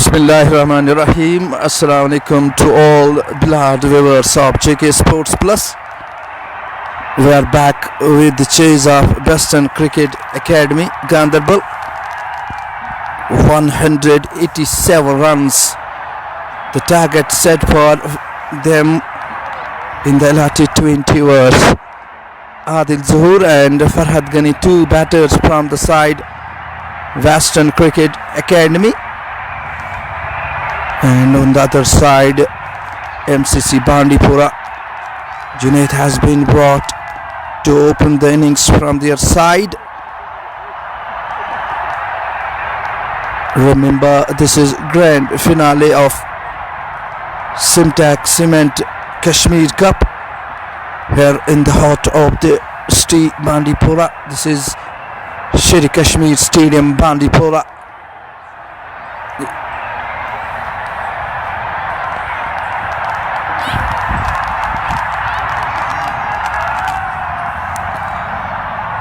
Bismillahirrahmanirrahim. Assalamu alaikum to all beloved viewers of JK Sports Plus. We are back with the chase of Western Cricket Academy, Ganderbal. 187 runs, the target set for them in the allotted 20 overs. Adil Zuhur and Farhad Ghani, two batters from the side Western Cricket Academy. And on the other side, MCC Bandipora. Junaid has been brought to open the innings from their side. Remember, this is grand finale of Simtak Cement Kashmir Cup here in the heart of the city Bandipora. This is Sher Kashmir Stadium, Bandipora.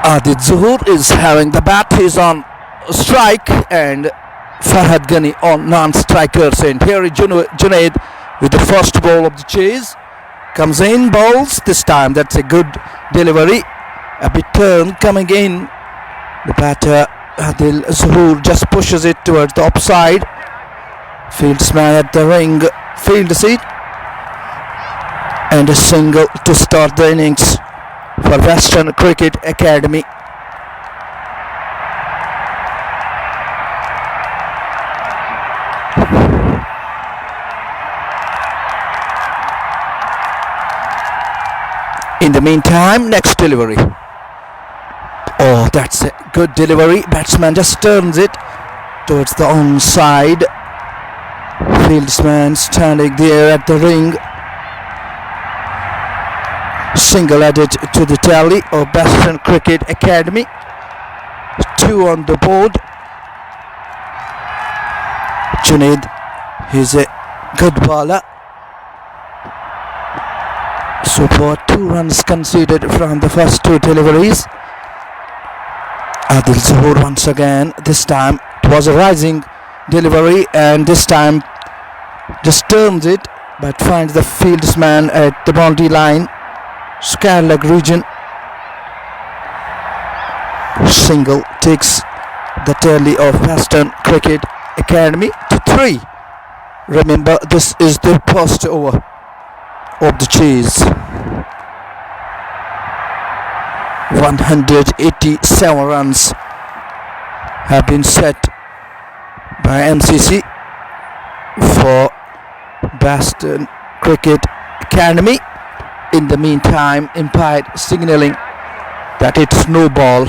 Adil Zuhur is having the bat. He is on strike and Farhad Ghani on non-strikers. And here is Junaid with the first ball of the chase. Comes in, bowls this time. That's a good delivery. A bit turn coming in. The batter Adil Zuhur just pushes it towards the offside. Fieldsman at the ring fields it. And a single to start the innings for Western Cricket Academy. In the meantime, next delivery. Oh, that's a good delivery. Batsman just turns it towards the onside. Fieldsman standing there at the ring. Single added to the tally of Western Cricket Academy. 2 on the board. Junaid, he's a good bowler. So far 2 runs conceded from the first 2 deliveries. Adil Zuhur once again. This time it was a rising delivery and this time just turns it but finds the fieldsman at the boundary line. Square leg region. Single takes the tally of Western Cricket Academy to 3. Remember, this is the first over of the chase. 187 runs have been set by MCC for Western Cricket Academy. In the meantime, umpire signaling that it's no ball,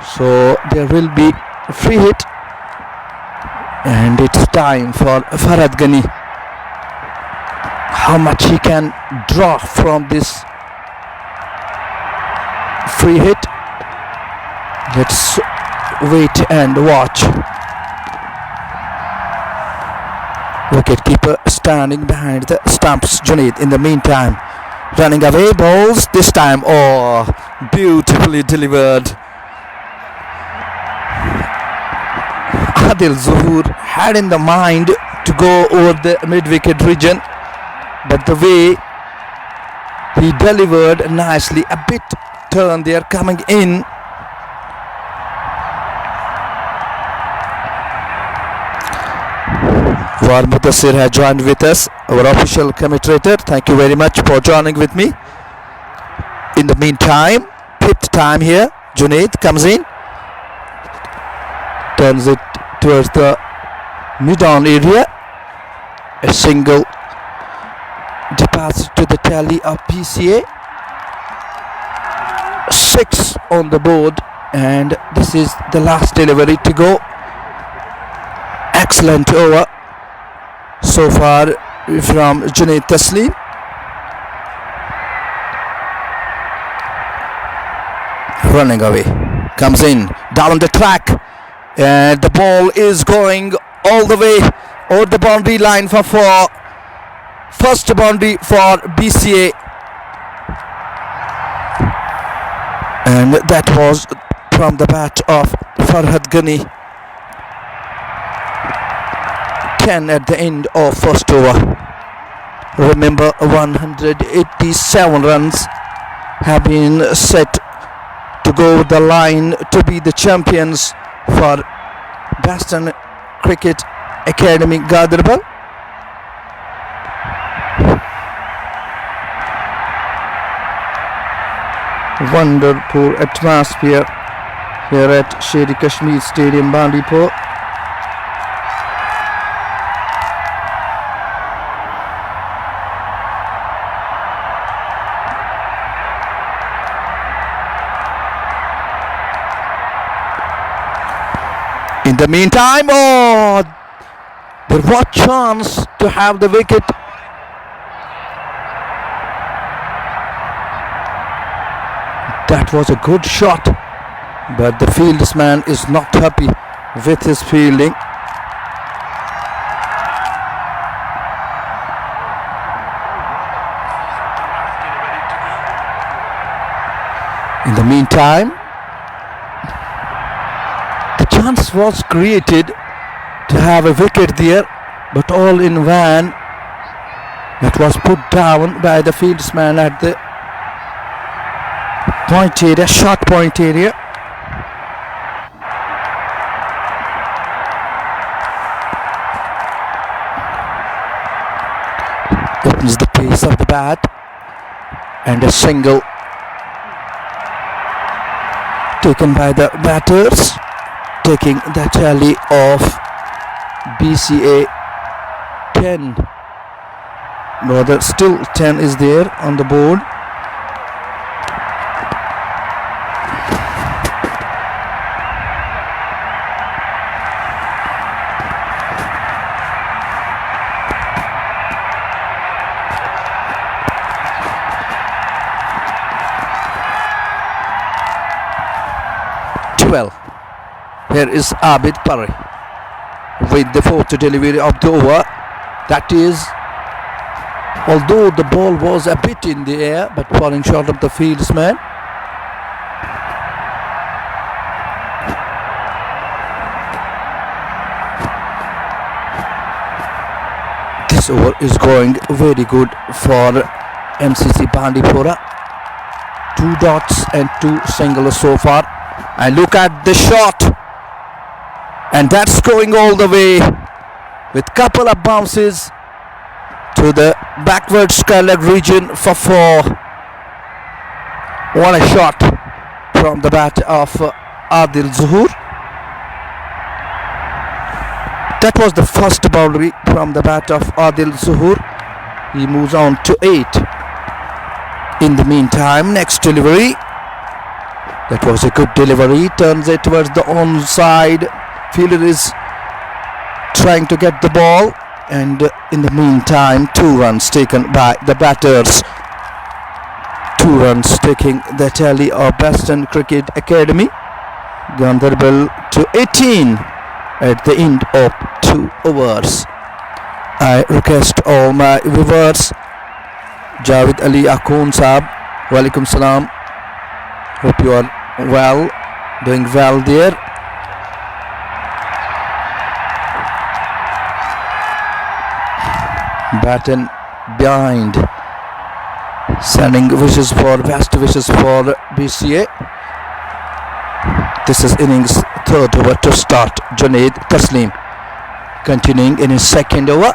so there will be a free hit and it's time for Farhad Ghani. How much he can draw from this free hit, let's wait and watch. Wicketkeeper standing behind the stumps. Junaid in the meantime running away, balls this time. Oh, beautifully delivered. Adil Zuhur had in the mind to go over the mid-wicket region, but the way he delivered nicely, a bit turn there coming in. War Mudassir has joined with us, our official commentator. Thank you very much for joining with me. In the meantime, 5th time here, Junaid comes in, turns it towards the mid-on area. A single deposit to the tally of PCA. 6 on the board and this is the last delivery to go. Excellent over so far from Junaid Taslim. Running away, comes in, down the track and the ball is going all the way over the boundary line for 4. First boundary for BCA, and that was from the bat of Farhad Ghani. 10 at the end of first over. Remember, 187 runs have been set to go the line to be the champions for Baston Cricket Academy Ganderbal. Wonderful atmosphere here at Sher-e Kashmir Stadium, Bandipur. In the meantime, there was chance to have the wicket. That was a good shot, but the fieldsman is not happy with his fielding. In the meantime, the chance was created to have a wicket there, but all in vain. That was put down by the fieldsman at the point area, short point area. Opens the pace of the bat and a single taken by the batters, taking the tally of BCA 10. No, still 10 is there on the board. Here is Abid Parry with the fourth delivery of the over. That is, although the ball was a bit in the air, but falling short of the fieldsman. This over is going very good for MCC Bandipora. 2 dots and 2 singles so far. And look at the shot, and that's going all the way with couple of bounces to the backward sky leg region for 4. What a shot from the bat of Adil Zuhur. That was the first boundary from the bat of Adil Zuhur. He moves on to 8. In the meantime, next delivery. That was a good delivery. Turns it towards the onside. Fielder is trying to get the ball. And in the meantime, 2 runs taken by the batters. 2 runs taking the tally of Baston Cricket Academy Ganderbal to 18 at the end of 2 overs. I request all my viewers. Javed Ali Akoon Saab, Walaikum Salam. Hope you are well, doing well there. Batten behind, sending wishes for best wishes for BCA. This is innings 3rd over to start. Junaid Taslim continuing in his 2nd over.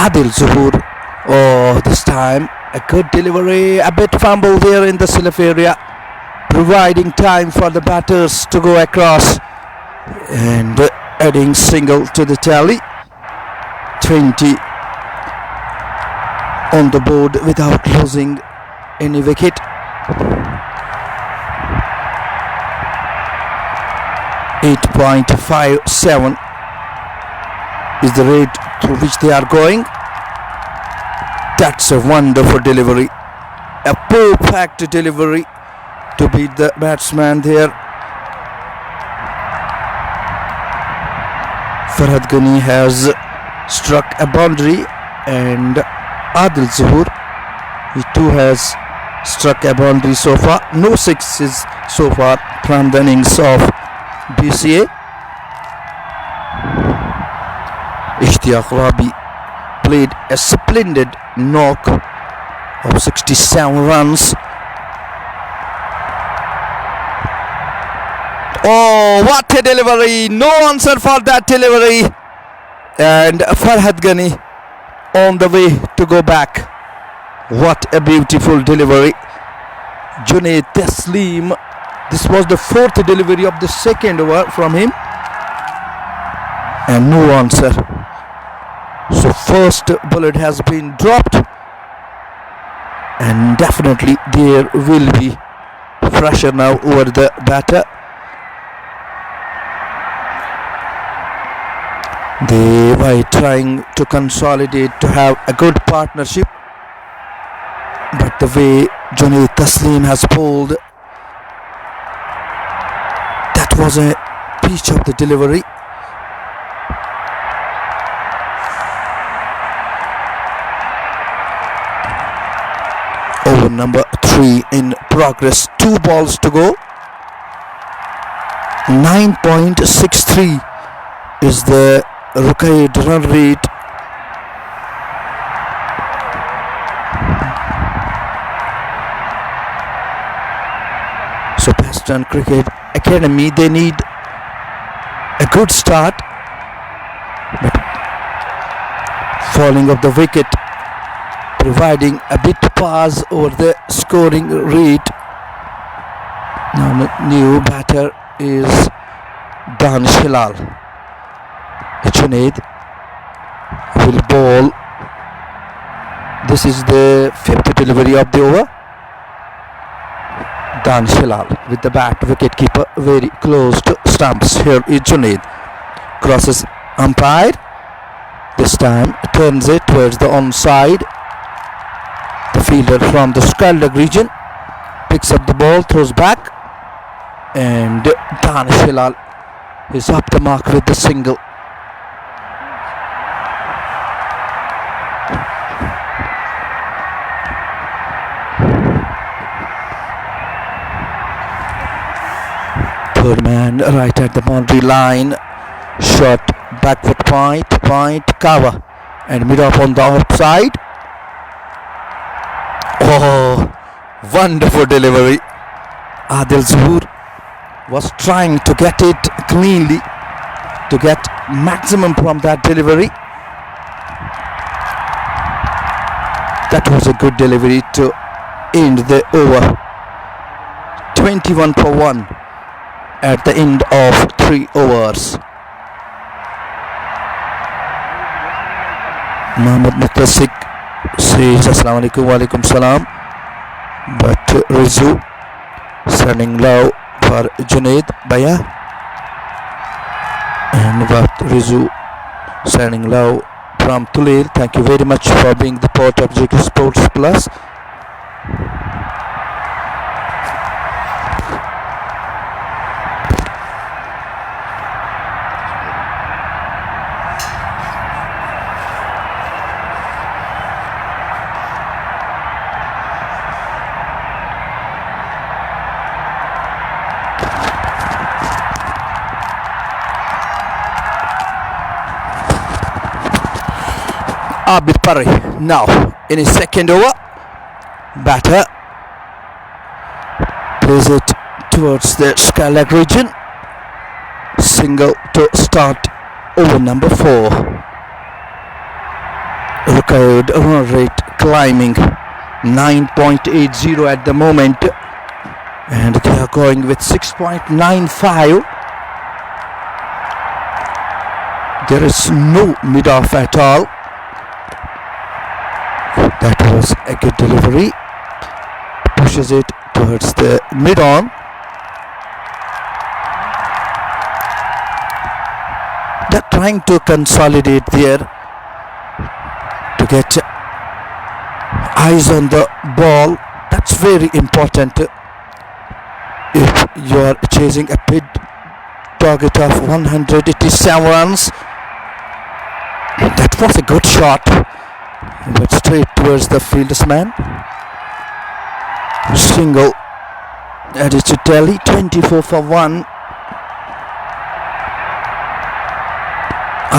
Adil Zuhur, this time a good delivery, a bit fumble there in the slip area, providing time for the batters to go across and adding single to the tally. 20 on the board without losing any wicket. .57 is the rate through which they are going. That's a wonderful delivery. A perfect delivery to beat the batsman there. Farhad Ghani has struck a boundary, and Adil Zuhur, he too has struck a boundary so far. No sixes so far from the innings of BCA. Ishtiyaq Rabi played a splendid knock of 67 runs. Oh, what a delivery! No answer for that delivery. And Farhad Ghani on the way to go back. What a beautiful delivery. Junaid Taslim. This was the fourth delivery of the second over from him. And no answer. So first bullet has been dropped. And definitely there will be pressure now over the batter. They were trying to consolidate to have a good partnership, but the way Junaid Taslim has bowled, that was a pitch of the delivery. Over number 3 in progress. 2 balls to go. 9.63 is the Ruqayyad run rate. So Pakistan Cricket Academy, they need a good start, but falling of the wicket providing a bit pause over the scoring rate. Now the new batter is Danish Hilal. Junaid will bowl. This is the 5th delivery of the over. Danish Hilal with the bat, wicketkeeper very close to stumps. Here is Junaid. Crosses umpire. This time turns it towards the onside. The fielder from the Skulldugg region picks up the ball, throws back, and Danish Hilal is up the mark with the single. Third man right at the boundary line. Shot, backward point, cover, and mid-off on the offside. Oh, wonderful delivery. Adil Zuhur was trying to get it cleanly, to get maximum from that delivery. That was a good delivery to end the over. 21 for 1 at the end of 3 overs. Mohammad Mutasik says Assalamu alaikum, wa alaikum salam, but Rizu sending low for Junaid Bhaiya, and but Rizu sending low from Tulil. Thank you very much for being the part of JK Sports Plus. Abid Parry now in his second over. Batter plays it towards the Skulldugg region. Single to start over number 4. Ruqayyad run rate climbing 9.80 at the moment, and they are going with 6.95. There is no mid-off at all. That was a good delivery. Pushes it towards the mid-on. They're trying to consolidate there to get eyes on the ball. That's very important if you are chasing a big target of 187 runs. That was a good shot, but straight towards the fieldsman. Single added to tally, 24 for 1.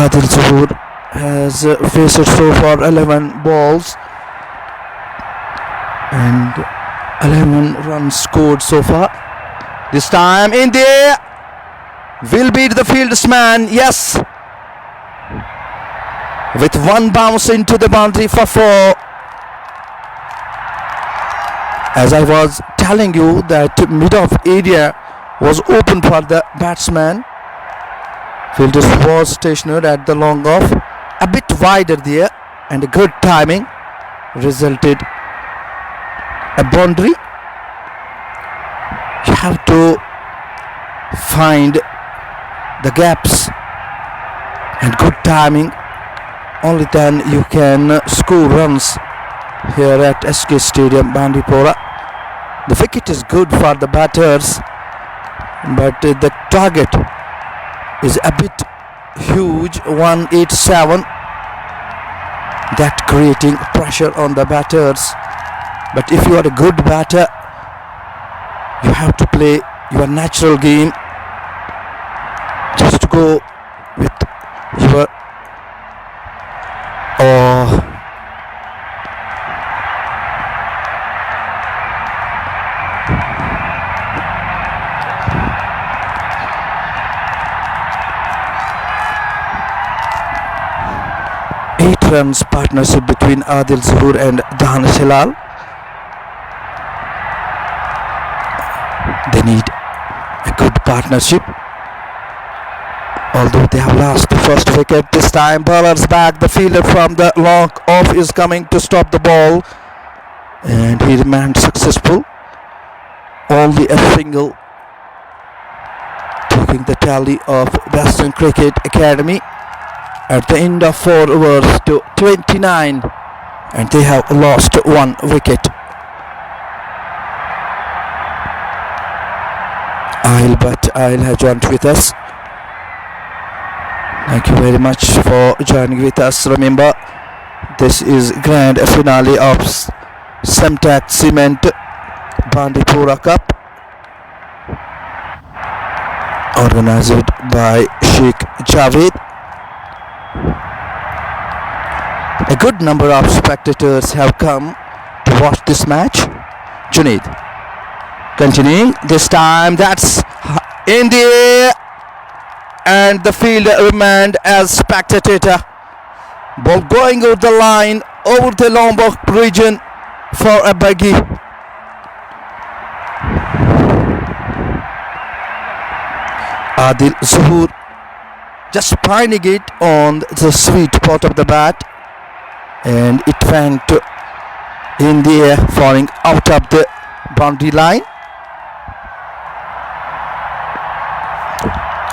Adil Zuhur has faced so far 11 balls and 11 runs scored so far. This time in the air, will beat the fieldsman, yes, with one bounce into the boundary for 4. As I was telling you that mid-off area was open for the batsman. Fielder was stationed at the long off, a bit wider there, and a good timing resulted a boundary. You have to find the gaps and good timing. Only then you can score runs here at SK Stadium, Bandipora. The wicket is good for the batters, but the target is a bit huge, 187. That creating pressure on the batters. But if you are a good batter, you have to play your natural game. Just go with your runs partnership between Adil Zuhur and Danish Hilal. They need a good partnership. Although they have lost the first wicket, this time bowlers back. The fielder from the long off is coming to stop the ball, and he remained successful. Only a single, taking the tally of Western Cricket Academy at the end of 4 overs to 29, and they have lost 1 wicket. I'll have joined with us. Thank you very much for joining with us. Remember, this is grand finale of Semtac Cement Bandipora Cup, organized by Sheikh Javed. A good number of spectators have come to watch this match. Junaid continuing, this time that's in the air, and the fielder remained as spectator. Ball going over the line, over the Lombok region for a bogey. Adil Zuhur just finding it on the sweet spot of the bat, and it went in the air, falling out of the boundary line.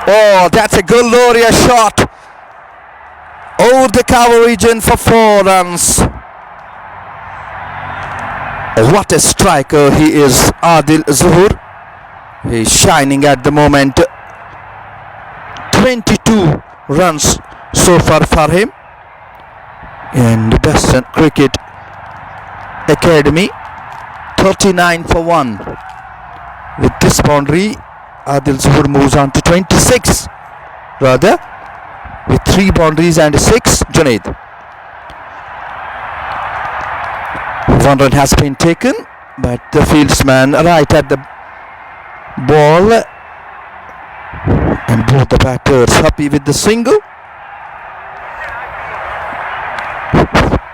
Oh, that's a good Loria shot over the cover region for 4 runs. What a striker he is, Adil Zuhur. He's shining at the moment. 22 runs so far for him. And Western Cricket Academy 39 for 1. With this boundary, Adil Zuhur moves on to 26, rather, with 3 boundaries and 6. Junaid. 1 run has been taken, but the fieldsman right at the ball, and both the batters happy with the single.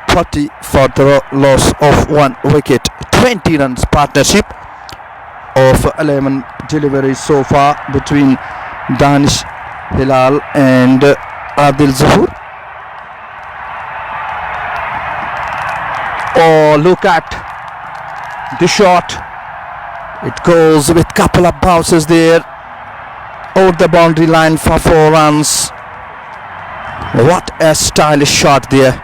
40 for the loss of 1 wicket. 20 runs partnership of 11 deliveries so far between Danish Hilal and Adil Zuhur. Oh, look at the shot. It goes with couple of bounces there over the boundary line for 4 runs. What a stylish shot there.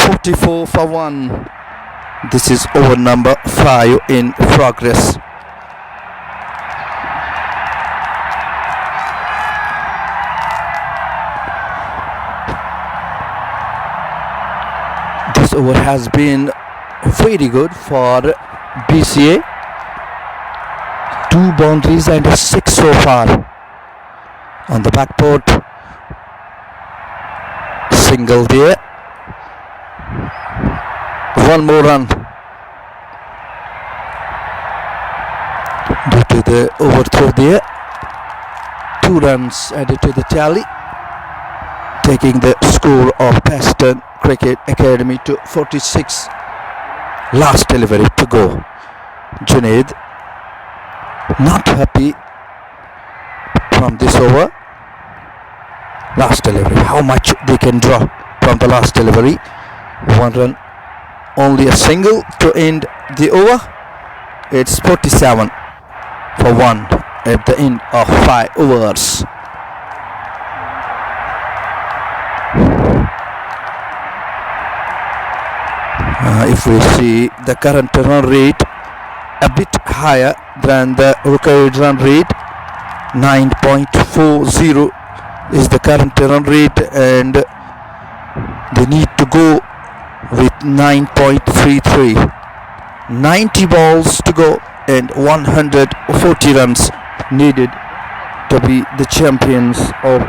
44 for 1. This is over number 5 in progress. This over has been very good for BCA. 2 boundaries and a 6 so far. On the backboard, single there. 1 more run due to the overthrow there. 2 runs added to the tally, taking the score of Preston Cricket Academy to 46. Last delivery to go. Junaid not happy from this over. Last delivery, how much they can draw from the last delivery. 1 run, only a single to end the over. It's 47 for 1 at the end of 5 overs. If we see the current run rate, a bit higher than the required run rate. 9.40 is the current run rate, and they need to go with 9.33. 90 balls to go and 140 runs needed to be the champions of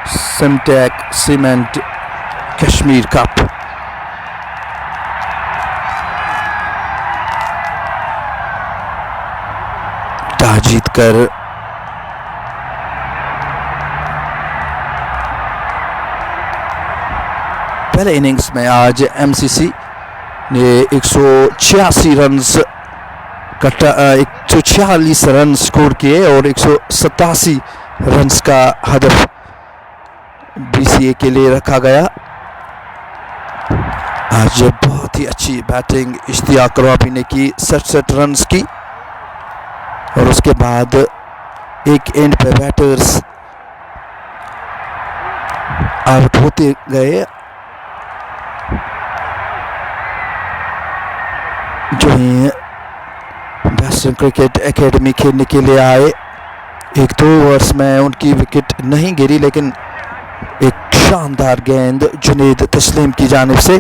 Simtech Cement Kashmir Cup. Toss जीतकर पहले innings में आज MCC ने 146 run score किए और 187 run का हदफ BCA के लिए रखा गया। आज बहुत ही अच्छी बैटिंग इश्तियाक रॉबी ने की, 67 रन की, और उसके बाद एक एंड पे बैटर्स आउट होते गए। जो ही वेस्टर्न क्रिकेट एकेडमी खेलने के लिए आए, 1-2 ओवर्स में उनकी विकेट नहीं गिरी, लेकिन एक शानदार गेंद जुनैद तस्लीम की जानिब से,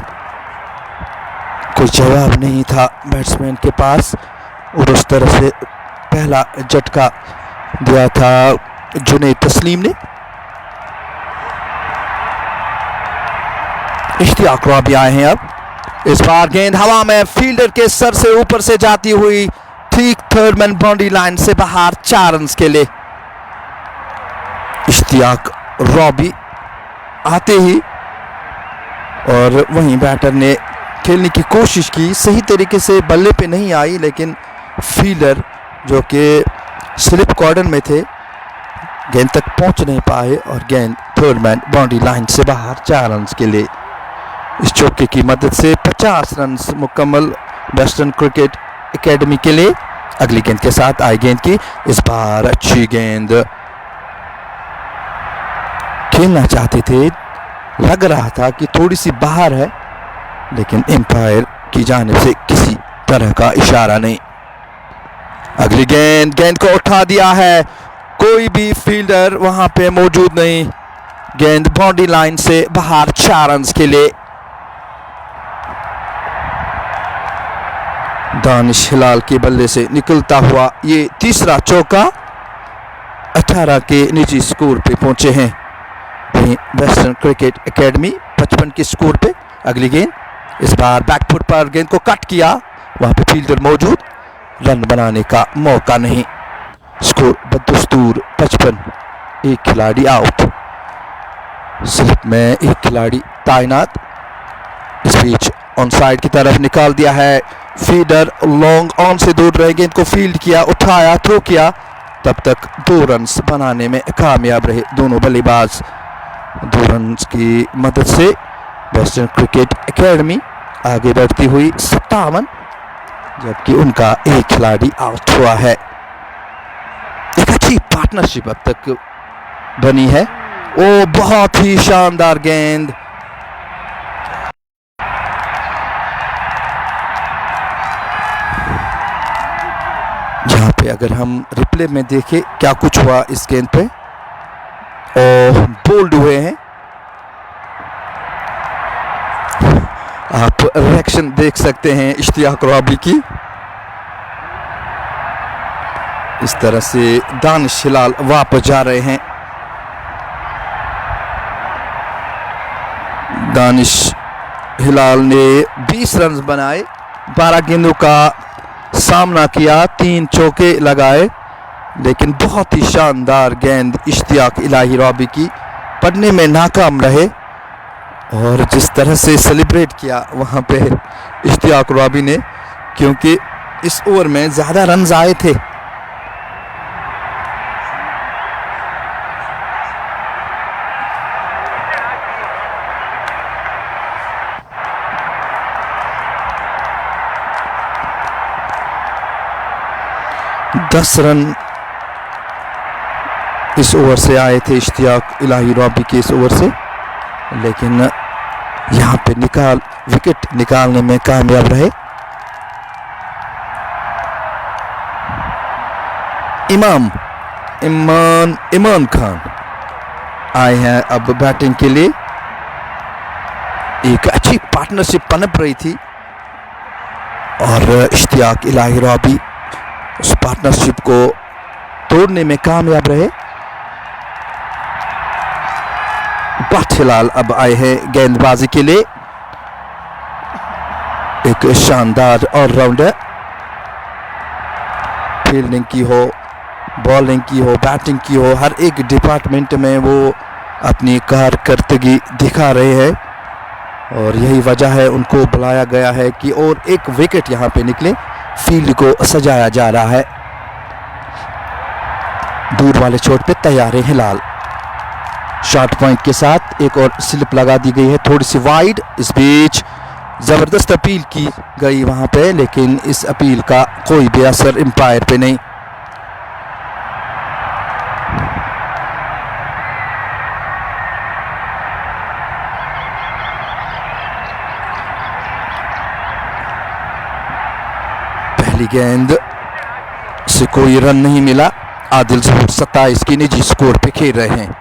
कोई जवाब नहीं था बैट्समैन के पास, और उस तरह से पहला झटका दिया था जुनैद तस्लीम ने। इश्तियाक रॉबी आए हैं अब। इस बार गेंद हवा में फील्डर के सर से ऊपर से जाती हुई ठीक थर्ड मैन बाउंड्री लाइन से बाहर, 4 रन के लिए। इश्तियाक रॉबी आते ही और वहीं बैटर ने खेलने की कोशिश की, सही तरीके से बल्ले पे नहीं आई, लेकिन फील्डर जो कि स्लिप कॉर्डर में थे गेंद तक पहुंच नहीं पाए और गेंद थर्ड मैन बाउंड्री लाइन से बाहर, 4 रन के लिए। इस चौके की मदद से 50 रन मुकम्मल वेस्टर्न क्रिकेट एकेडमी के लिए। अगली गेंद के साथ आई गेंद की, इस बार अच्छी गेंद खेलना चाहते थे, लग रहा था कि थोड़ी सी बाहर है, लेकिन एम्पायर की जानिब से किसी तरह का इशारा नहीं। अगली गेंद को उठा दिया है, कोई भी फील्डर वहां पे मौजूद नहीं, गेंद बाउंड्री लाइन से बाहर, 4 रन के लिए। दानिश हिलाल के बल्ले से निकलता हुआ ये तीसरा चौका 18 के निजी स्कोर पे पहुंचे हैं वेस्टर्न क्रिकेट एकेडमी 55 के स्कोर पे। अगली गेंद, इस बार बैकफुट पर गेंद को कट किया, वहां पे फील्डर मौजूद, रन बनाने का मौका नहीं। स्कोर बदस्तूर 55, एक खिलाड़ी आउट, स्लिप में एक खिलाड़ी तैनात। इस बीच ऑन साइड की तरफ निकाल दिया है, फील्डर लॉन्ग ऑन से दूर रहे, गेंद को फील्ड किया, उठाया, थ्रो किया, तब तक 2 रन बनाने में कामयाब रहे दोनों बल्लेबाज। 2 रन की मदद से वेस्टर्न क्रिकेट एकेडमी आगे बढ़ती हुई 57, जबकि उनका एक खिलाड़ी आउट हुआ है। एक अच्छी पार्टनरशिप अब तक बनी है। ओ बहुत ही शानदार गेंद, पे अगर हम रिप्ले में देखें क्या कुछ हुआ इस गेंद पे, और बोल्ड हुए हैं। आप रिएक्शन देख सकते हैं इश्तियाक रबाबी की। इस तरह से दानिश हिलाल वापस जा रहे हैं। दानिश हिलाल ने 20 रन बनाए, 12 गेंदों का सामना किया, 3 चौके लगाए, लेकिन बहुत ही शानदार गेंद इश्तियाक इलाही रबाबी की, पढ़ने में नाकाम रहे। और जिस तरह से सेलिब्रेट किया वहाँ पे इश्तियाक रबाबी ने, क्योंकि इस ओवर में ज़्यादा रन आए थे। दस रन इस ओवर से आए थे इश्तियाक इलाही रबाबी के इस ओवर से, लेकिन यहाँ पे विकेट निकालने में कामयाब रहे। इमरान खान आए हैं अब बैटिंग के लिए। एक अच्छी पार्टनरशिप पनप रही थी और इश्तियाक इलाही रबाबी उस पार्टनरशिप को तोड़ने में कामयाब रहे। बट हिलाल अब आए हैं गेंदबाजी के लिए। एक शानदार ऑलराउंडर, फील्डिंग की हो, बॉलिंग की हो, बैटिंग की हो, हर एक डिपार्टमेंट में वो अपनी कारकर्दगी दिखा रहे हैं और यही वजह है उनको बुलाया गया है कि और एक विकेट यहाँ पे निकले। फील्ड को सजाया जा रहा है। दूर वाले चोट पे तैयार है हिलाल। शॉर्ट पॉइंट के साथ एक और स्लिप लगा दी गई है, थोड़ी सी वाइड। इस बीच जबरदस्त अपील की गई वहां पे, लेकिन इस अपील का कोई भी असर एम्पायर पे नहीं। पहली गेंद से कोई रन नहीं मिला। आदिल ज़हूर 27 की निजी स्कोर पे खेल रहे हैं।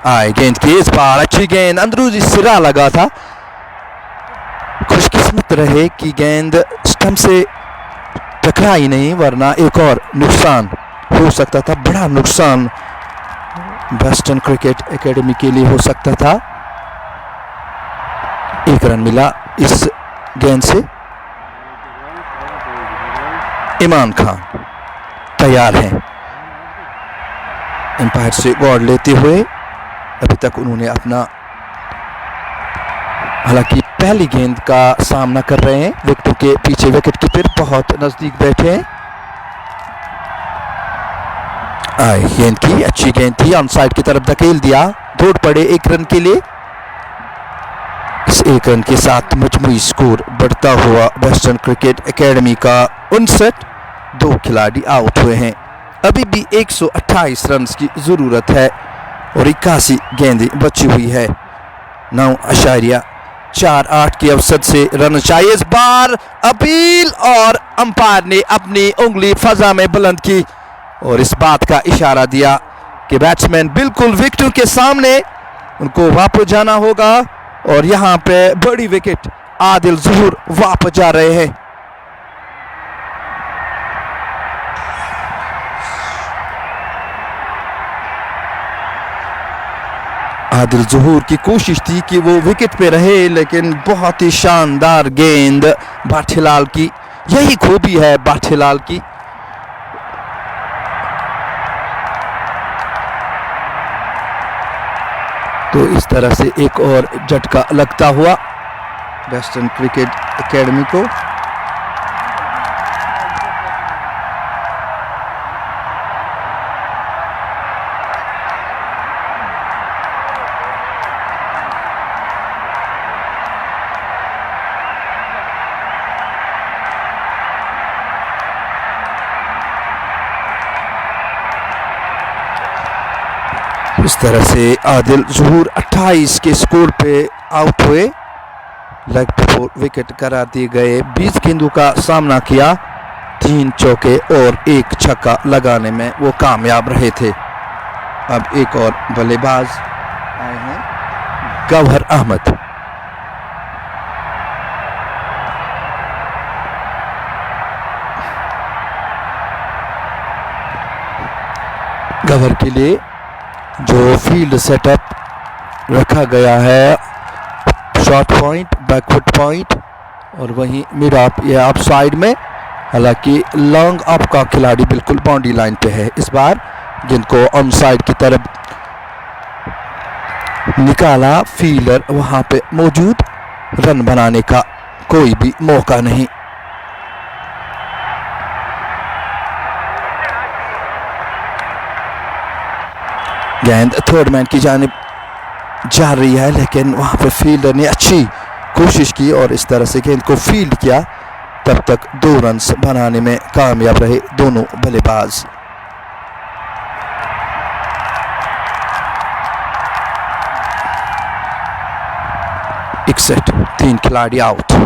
आए गेंद की इस बार अच्छी गेंद, अंदरूनी सिरा लगा था। खुशकिस्मत रहे कि गेंद स्टंप से टकराई नहीं, वरना एक और नुकसान हो सकता था, बड़ा नुकसान वेस्टर्न क्रिकेट एकेडमी के लिए हो सकता था। 1 रन मिला इस गेंद से। इमरान खान तैयार हैं एम्पायर से गौर लेते हुए। अभी तक उन्होंने अपना, हालांकि पहली गेंद का सामना कर रहे हैं, विकेटों के पीछे विकेट कीपर बहुत नजदीक बैठे हैं। आए गेंद की अच्छी गेंद थी, ऑन साइड की तरफ धकेल दिया, दौड़ पड़े 1 रन के लिए। इस 1 रन के साथ मजमूई स्कोर बढ़ता हुआ वेस्टर्न क्रिकेट एकेडमी का 59, 2 खिलाड़ी आउट हुए हैं। अभी भी 128 रन की जरूरत है और 81 गेंदें बची हुई है। 9.48 के औसत से रन चाहिए। इस बार अपील और अंपायर ने अपनी उंगली फजा में बुलंद की और इस बात का इशारा दिया कि बैट्समैन बिल्कुल विकेटों के सामने, उनको वापस जाना होगा। और यहां पे बड़ी विकेट आदिल ज़हूर वापस जा रहे हैं। आदिल ज़हूर की कोशिश थी कि वो विकेट पे रहे, लेकिन बहुत ही शानदार गेंद बट हिलाल की। यही खूबी है बट हिलाल की। तो इस तरह से एक और झटका लगता हुआ वेस्टर्न क्रिकेट एकेडमी को। इस तरह से आदिल ज़हूर 28 के स्कोर पे आउट हुए, लेग बिफोर विकेट करार दिए गए। 20 गेंदों का सामना किया 3 चौके और 1 छक्का लगाने में वो कामयाब रहे थे। अब एक और बल्लेबाज आए हैं, गौहर अहमद। गौहर के लिए जो फील्ड सेटअप रखा गया है, शॉर्ट पॉइंट, बैकफुट पॉइंट और वहीं मिड ऑफ या ऑफ साइड में, हालांकि लॉन्ग ऑफ का खिलाड़ी बिल्कुल बाउंड्री लाइन पे है इस बार, जिनको ऑन साइड की तरफ निकाला फील्डर, वहां पे मौजूद, रन बनाने का कोई भी मौका नहीं। गेंद थर्ड मैन की जानिब जा रही है, लेकिन वहां पे फील्डर ने अच्छी कोशिश की और इस तरह से गेंद को फील्ड किया। तब तक 2 रन्स बनाने में कामयाब रहे दोनों बल्लेबाज। इकसठ, 3 खिलाड़ी out.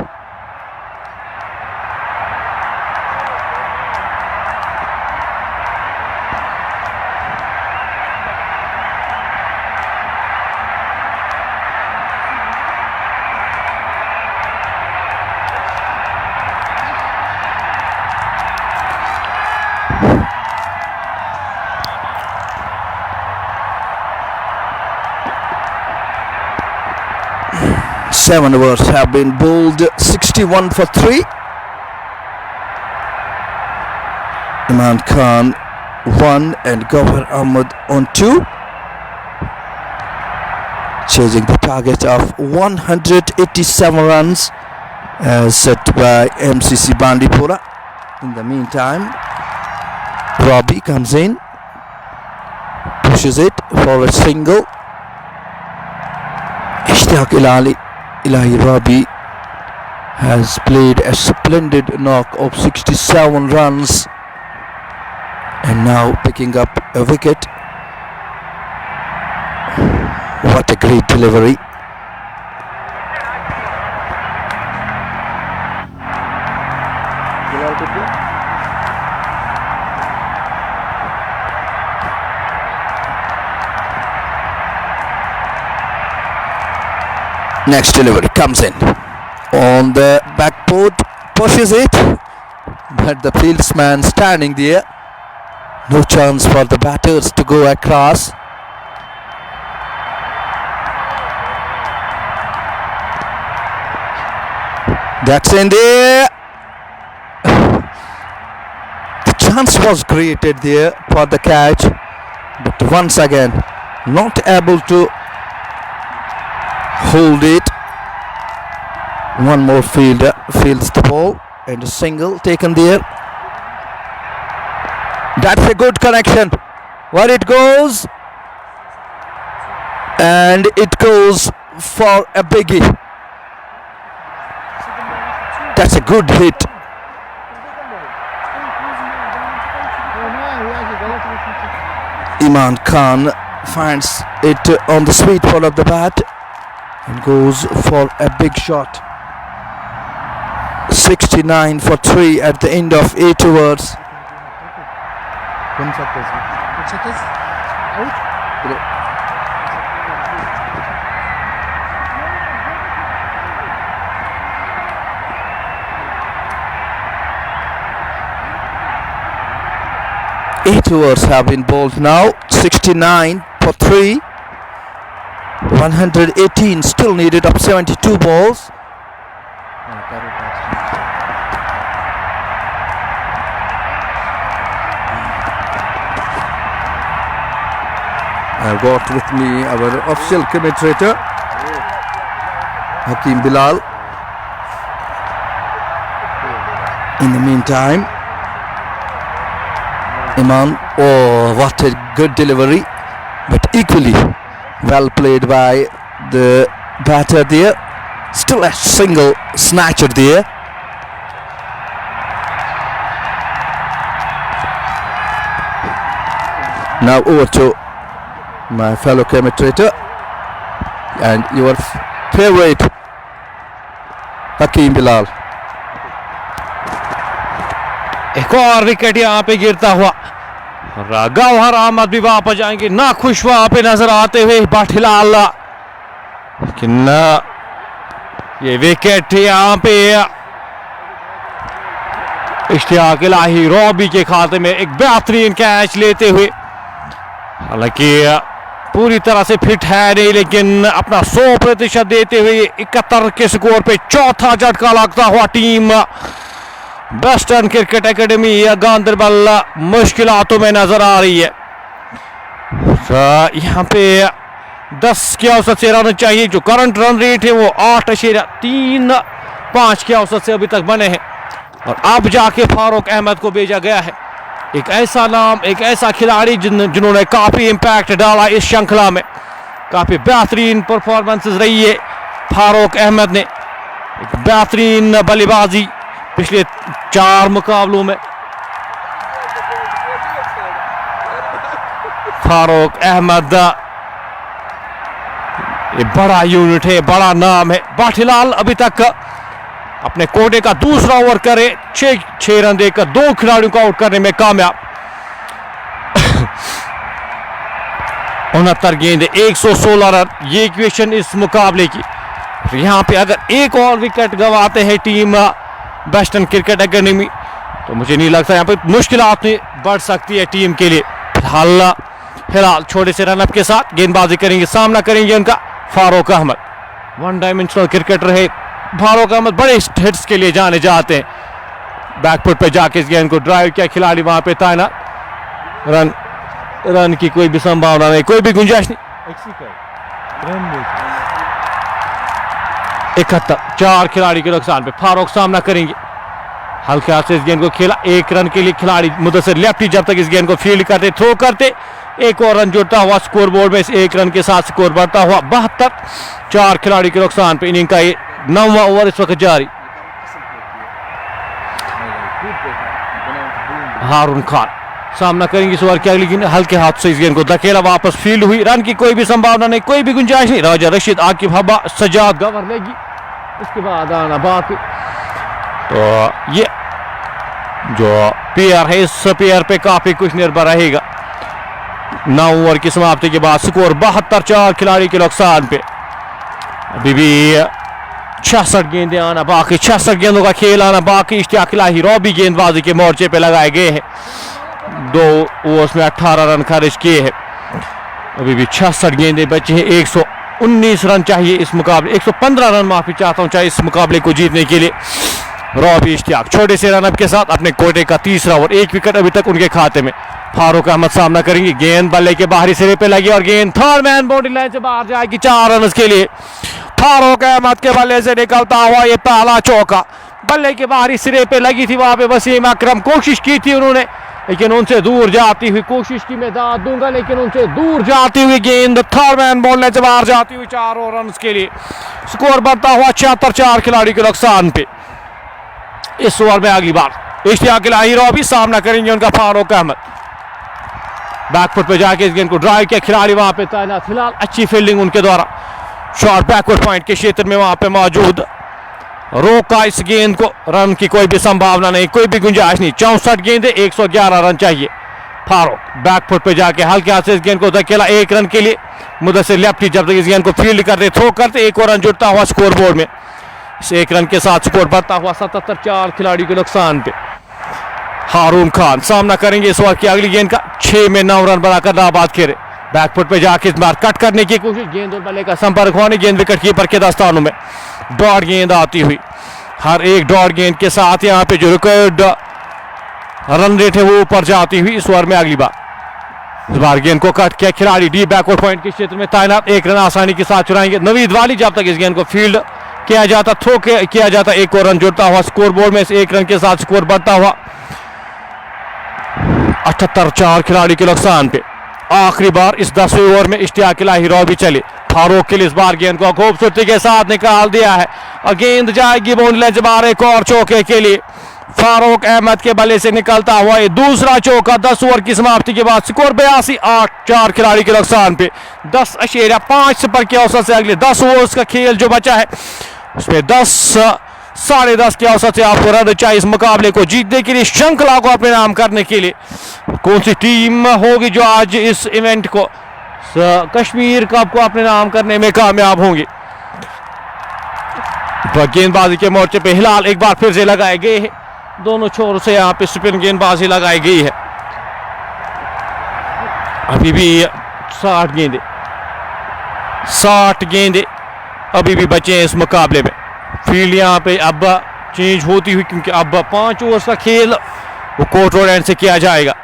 Seven overs have been bowled, 61 for 3. Imran Khan 1 and Gauhar Ahmed on 2. Chasing the target of 187 runs as set by MCC Bandipora. In the meantime, Robbie comes in, pushes it for a single. Ishtaq Ilahi Rabi has played a splendid knock of 67 runs and now picking up a wicket. What a great delivery. Next delivery comes in on the backboard, pushes it, but the fieldsman standing there. No chance for the batters to go across. That's in there. The chance was created there for the catch, but once again not able to hold it. One more fielder fields the ball and a single taken there. That's a good connection. Where it goes, and it goes for a biggie. That's a good hit. Imran Khan finds it on the sweet spot of the bat and goes for a big shot. 69 for 3 at the end of 8 overs. Eight overs have been bowled now. 69 for 3. 118 still needed of 72 balls. I've got with me our official commentator Hakeem Bilal. In the meantime, Imran, oh, what a good delivery, but equally well played by the batter there. Still a single snatcher there. Now over to my fellow commentator and your favorite Hakeem Bilal. एक और wicket यहाँ पे गिरता हुआ, गौहर अहमद भी वापस जाएंगे, ना खुश वहां पे नजर आते हुए बट हिलाल, लेकिन ये विकेट यहाँ पे इश्तियाक इलाही रॉबी के खाते में एक बेहतरीन कैच लेते हुए, हालांकि पूरी तरह से फिट है नहीं लेकिन अपना 100% देते हुए 71 के स्कोर पे चौथा झटका लगता हुआ टीम वेस्टर्न क्रिकेट एकेडमी या गांधरबल मुश्किलातों में नजर आ रही है। यहाँ पे 10 के औसत से रन चाहिए, जो करंट रन रेट है वो 8.35 के औसत से अभी तक बने हैं, और अब जाके फारूक अहमद को भेजा गया है, एक ऐसा नाम, एक ऐसा खिलाड़ी जिन्होंने काफी इंपैक्ट डाला इस श्रृंखला में, काफी बेहतरीन परफॉर्मेंसेस रही है फारूक अहमद ने, एक बेहतरीन बल्लेबाजी पिछले 4 मुकाबलों में। फारूक अहमद ये बड़ा यूनिट है, बड़ा नाम है। बाठिलाल अभी तक अपने कोटे का दूसरा ओवर करे, 6 रन देकर 2 खिलाड़ियों को आउट करने में कामयाब। 69 गेंदे 116 रन, ये इक्वेशन इस मुकाबले की। यहां पे अगर एक और विकेट गंवाते हैं टीम वेस्टर्न क्रिकेट एकेडमी तो मुझे नहीं लगता यहाँ पे मुश्किलात बढ़ सकती है टीम के लिए। फिलहाल छोटे से रनअप के साथ गेंदबाजी करेंगे, सामना करेंगे उनका फारूक अहमद। 1 डायमेंशनल क्रिकेटर है फारूक अहमद, बड़े हिट्स के लिए जाने जाते हैं। बैकफुट पे जाके इस गेंद को ड्राइव किया, खिलाड़ी वहां पे तैनात, रन की कोई भी संभावना नहीं, कोई भी गुंजाइश नहीं। 71, 4 खिलाड़ी के नुकसान पे फारूक सामना करेंगे। हल्के हाथ से इस गेंद को खेला, 1 रन के लिए खिलाड़ी मुदस्सिर लेफ्टी जब तक इस गेंद को फील्ड करते, थ्रो करते, एक और रन जुड़ता हुआ स्कोर बोर्ड में, इस 1 रन के साथ स्कोर बढ़ता हुआ 72, 4 खिलाड़ी के नुकसान पे इनिंग का ये 9वां ओवर इस वक्त जारी। हारून खान सामना करेंगे इस ओवर की अगली गेंद, हल्के हाथ से इस गेंद को धकेला, वापस फील्ड हुई, रन की कोई भी संभावना नहीं, कोई भी गुंजाइश नहीं। राजा रशीद, आकिब हब्बा, सजाद गवर लेगी, उसके बाद आना बाकी। तो ये जो पेयर है, इस पेयर पे काफी कुछ निर्भर रहेगा। 9 ओवर की समाप्ति के बाद स्कोर 72, 4 खिलाड़ी के नुकसान पे। अभी भी 66 गेंदें आना बाकी, 66 गेंदों का खेल आना बाकी। इश्तियाक इलाही रॉबी गेंदबाजी के मोर्चे पे लगाए गए हैं, 2 ओवर्स में 18 रन खर्च किए हैं। अभी भी 66 गेंदें बची हैं, 119 रन चाहिए इस मुकाबले, 115 रन माफी चाहता हूं चाहिए इस मुकाबले को जीतने के लिए। रॉबी इश्तियाक छोटे से रनअप के साथ अपने कोटे का तीसरा ओवर, 1 विकेट अभी तक उनके खाते में। फारूक अहमद सामना करेंगे, गेंद बल्ले के बाहरी सिरे पे लगी और गेंद थर्ड मैन बाउंड्री लाइन से बाहर जाएगी, 4 रन के लिए। फारूक अहमद के बल्ले से निकलता हुआ ये पहला चौका, बल्ले के बाहरी सिरे पे लगी थी, वहां पे वसीम अकरम कोशिश की थी उन्होंने, लेकिन उनसे दूर जाती हुई, कोशिश की मैं दाद दूंगा लेकिन उनसे दूर जाती हुई गेंद थर्ड मैन बॉल से बाहर जाती हुई, 4 रन के लिए। स्कोर बढ़ता हुआ 76, 4 खिलाड़ी के नुकसान पे। इस ओवर में अगली बार इश्तियाक इलाही रॉबी सामना करेंगे उनका फारूक अहमद। बैकफुट पे जाके इस गेंद को ड्राइव किया, खिलाड़ी वहां पे तैनात, फिलहाल अच्छी फील्डिंग उनके द्वारा, शॉर्ट बैकवर्ड पॉइंट के क्षेत्र में वहां पे मौजूद, रोका इस गेंद को, रन की कोई भी संभावना नहीं, कोई भी गुंजाइश नहीं। 64 गेंदे 111 रन चाहिए। फारूक बैकफुट पे जाके हल्के हाथ से इस गेंद को धकेला, 1 रन के लिए। मुदस्सिर लेफ्टी जब तक इस गेंद को फील्ड करते, थ्रो करते, 1 और रन जुड़ता हुआ स्कोर बोर्ड में, इस 1 रन के साथ स्कोर बढ़ता हुआ 77, 4 खिलाड़ी के नुकसान पे। हारून खान सामना करेंगे इस ओवर की अगली गेंद का, 6 में 9 रन बनाकर नाबाद खेले। बैकफुट पे जाके इस बार कट करने की कोशिश, गेंद और बल्ले का संपर्क होने, गेंद विकेट कीपर के दस्तानों में। डॉट गेंद आती हुई, हर एक डॉट गेंद के साथ यहाँ पे जो रिकॉर्ड रन रेट है वो ऊपर जाती हुई। इस ओवर में अगली बार, इस बार गेंद को कट किया, खिलाड़ी डी बैकवर्ड पॉइंट के क्षेत्र में तैनात, 1 रन आसानी के साथ चुराएंगे। नवीद वाली जब तक इस गेंद को फील्ड किया जाता, थ्रो किया जाता, 1 और रन जुड़ता हुआ स्कोर बोर्ड में, इस 1 रन के साथ स्कोर बढ़ता हुआ 78, 4 खिलाड़ी के नुकसान पे। आखिरी बार इस 10वें ओवर में इश्तियाक इलाही रॉबी चले, फारूक के लिए इस बार गेंद को खूबसूरती के साथ निकाल दिया है और गेंद जाएगी बाउंड्री लाइन से बाहर, एक और चौके के लिए। फारूक अहमद के बल्ले से निकलता हुआ ये दूसरा चौका 10 ओवर की समाप्ति के बाद, स्कोर 82, 8, 4 खिलाड़ी के नुकसान पे। 10.5 पर के औसत से अगले 10 ओवर्स का खेल जो बचा है उसमें 10 10.5 के औसत से आपको रन चाहिए इस मुकाबले को जीतने के लिए, श्रृंखला को अपने नाम करने के लिए। कौन सी टीम होगी जो आज इस इवेंट को, कश्मीर कप को अपने नाम करने में कामयाब होंगे। गेंदबाजी के मोर्चे पे हिलाल एक बार फिर से लगाए गए हैं, दोनों छोरों से यहाँ पे स्पिन गेंदबाजी लगाई गई है। अभी भी 60 गेंदे अभी भी बचे हैं इस मुकाबले में। फील्ड यहाँ पे अब चेंज होती हुई, क्योंकि अब 5 ओवर्स का खेल वो कोर्ट रोड एंड से किया जाएगा।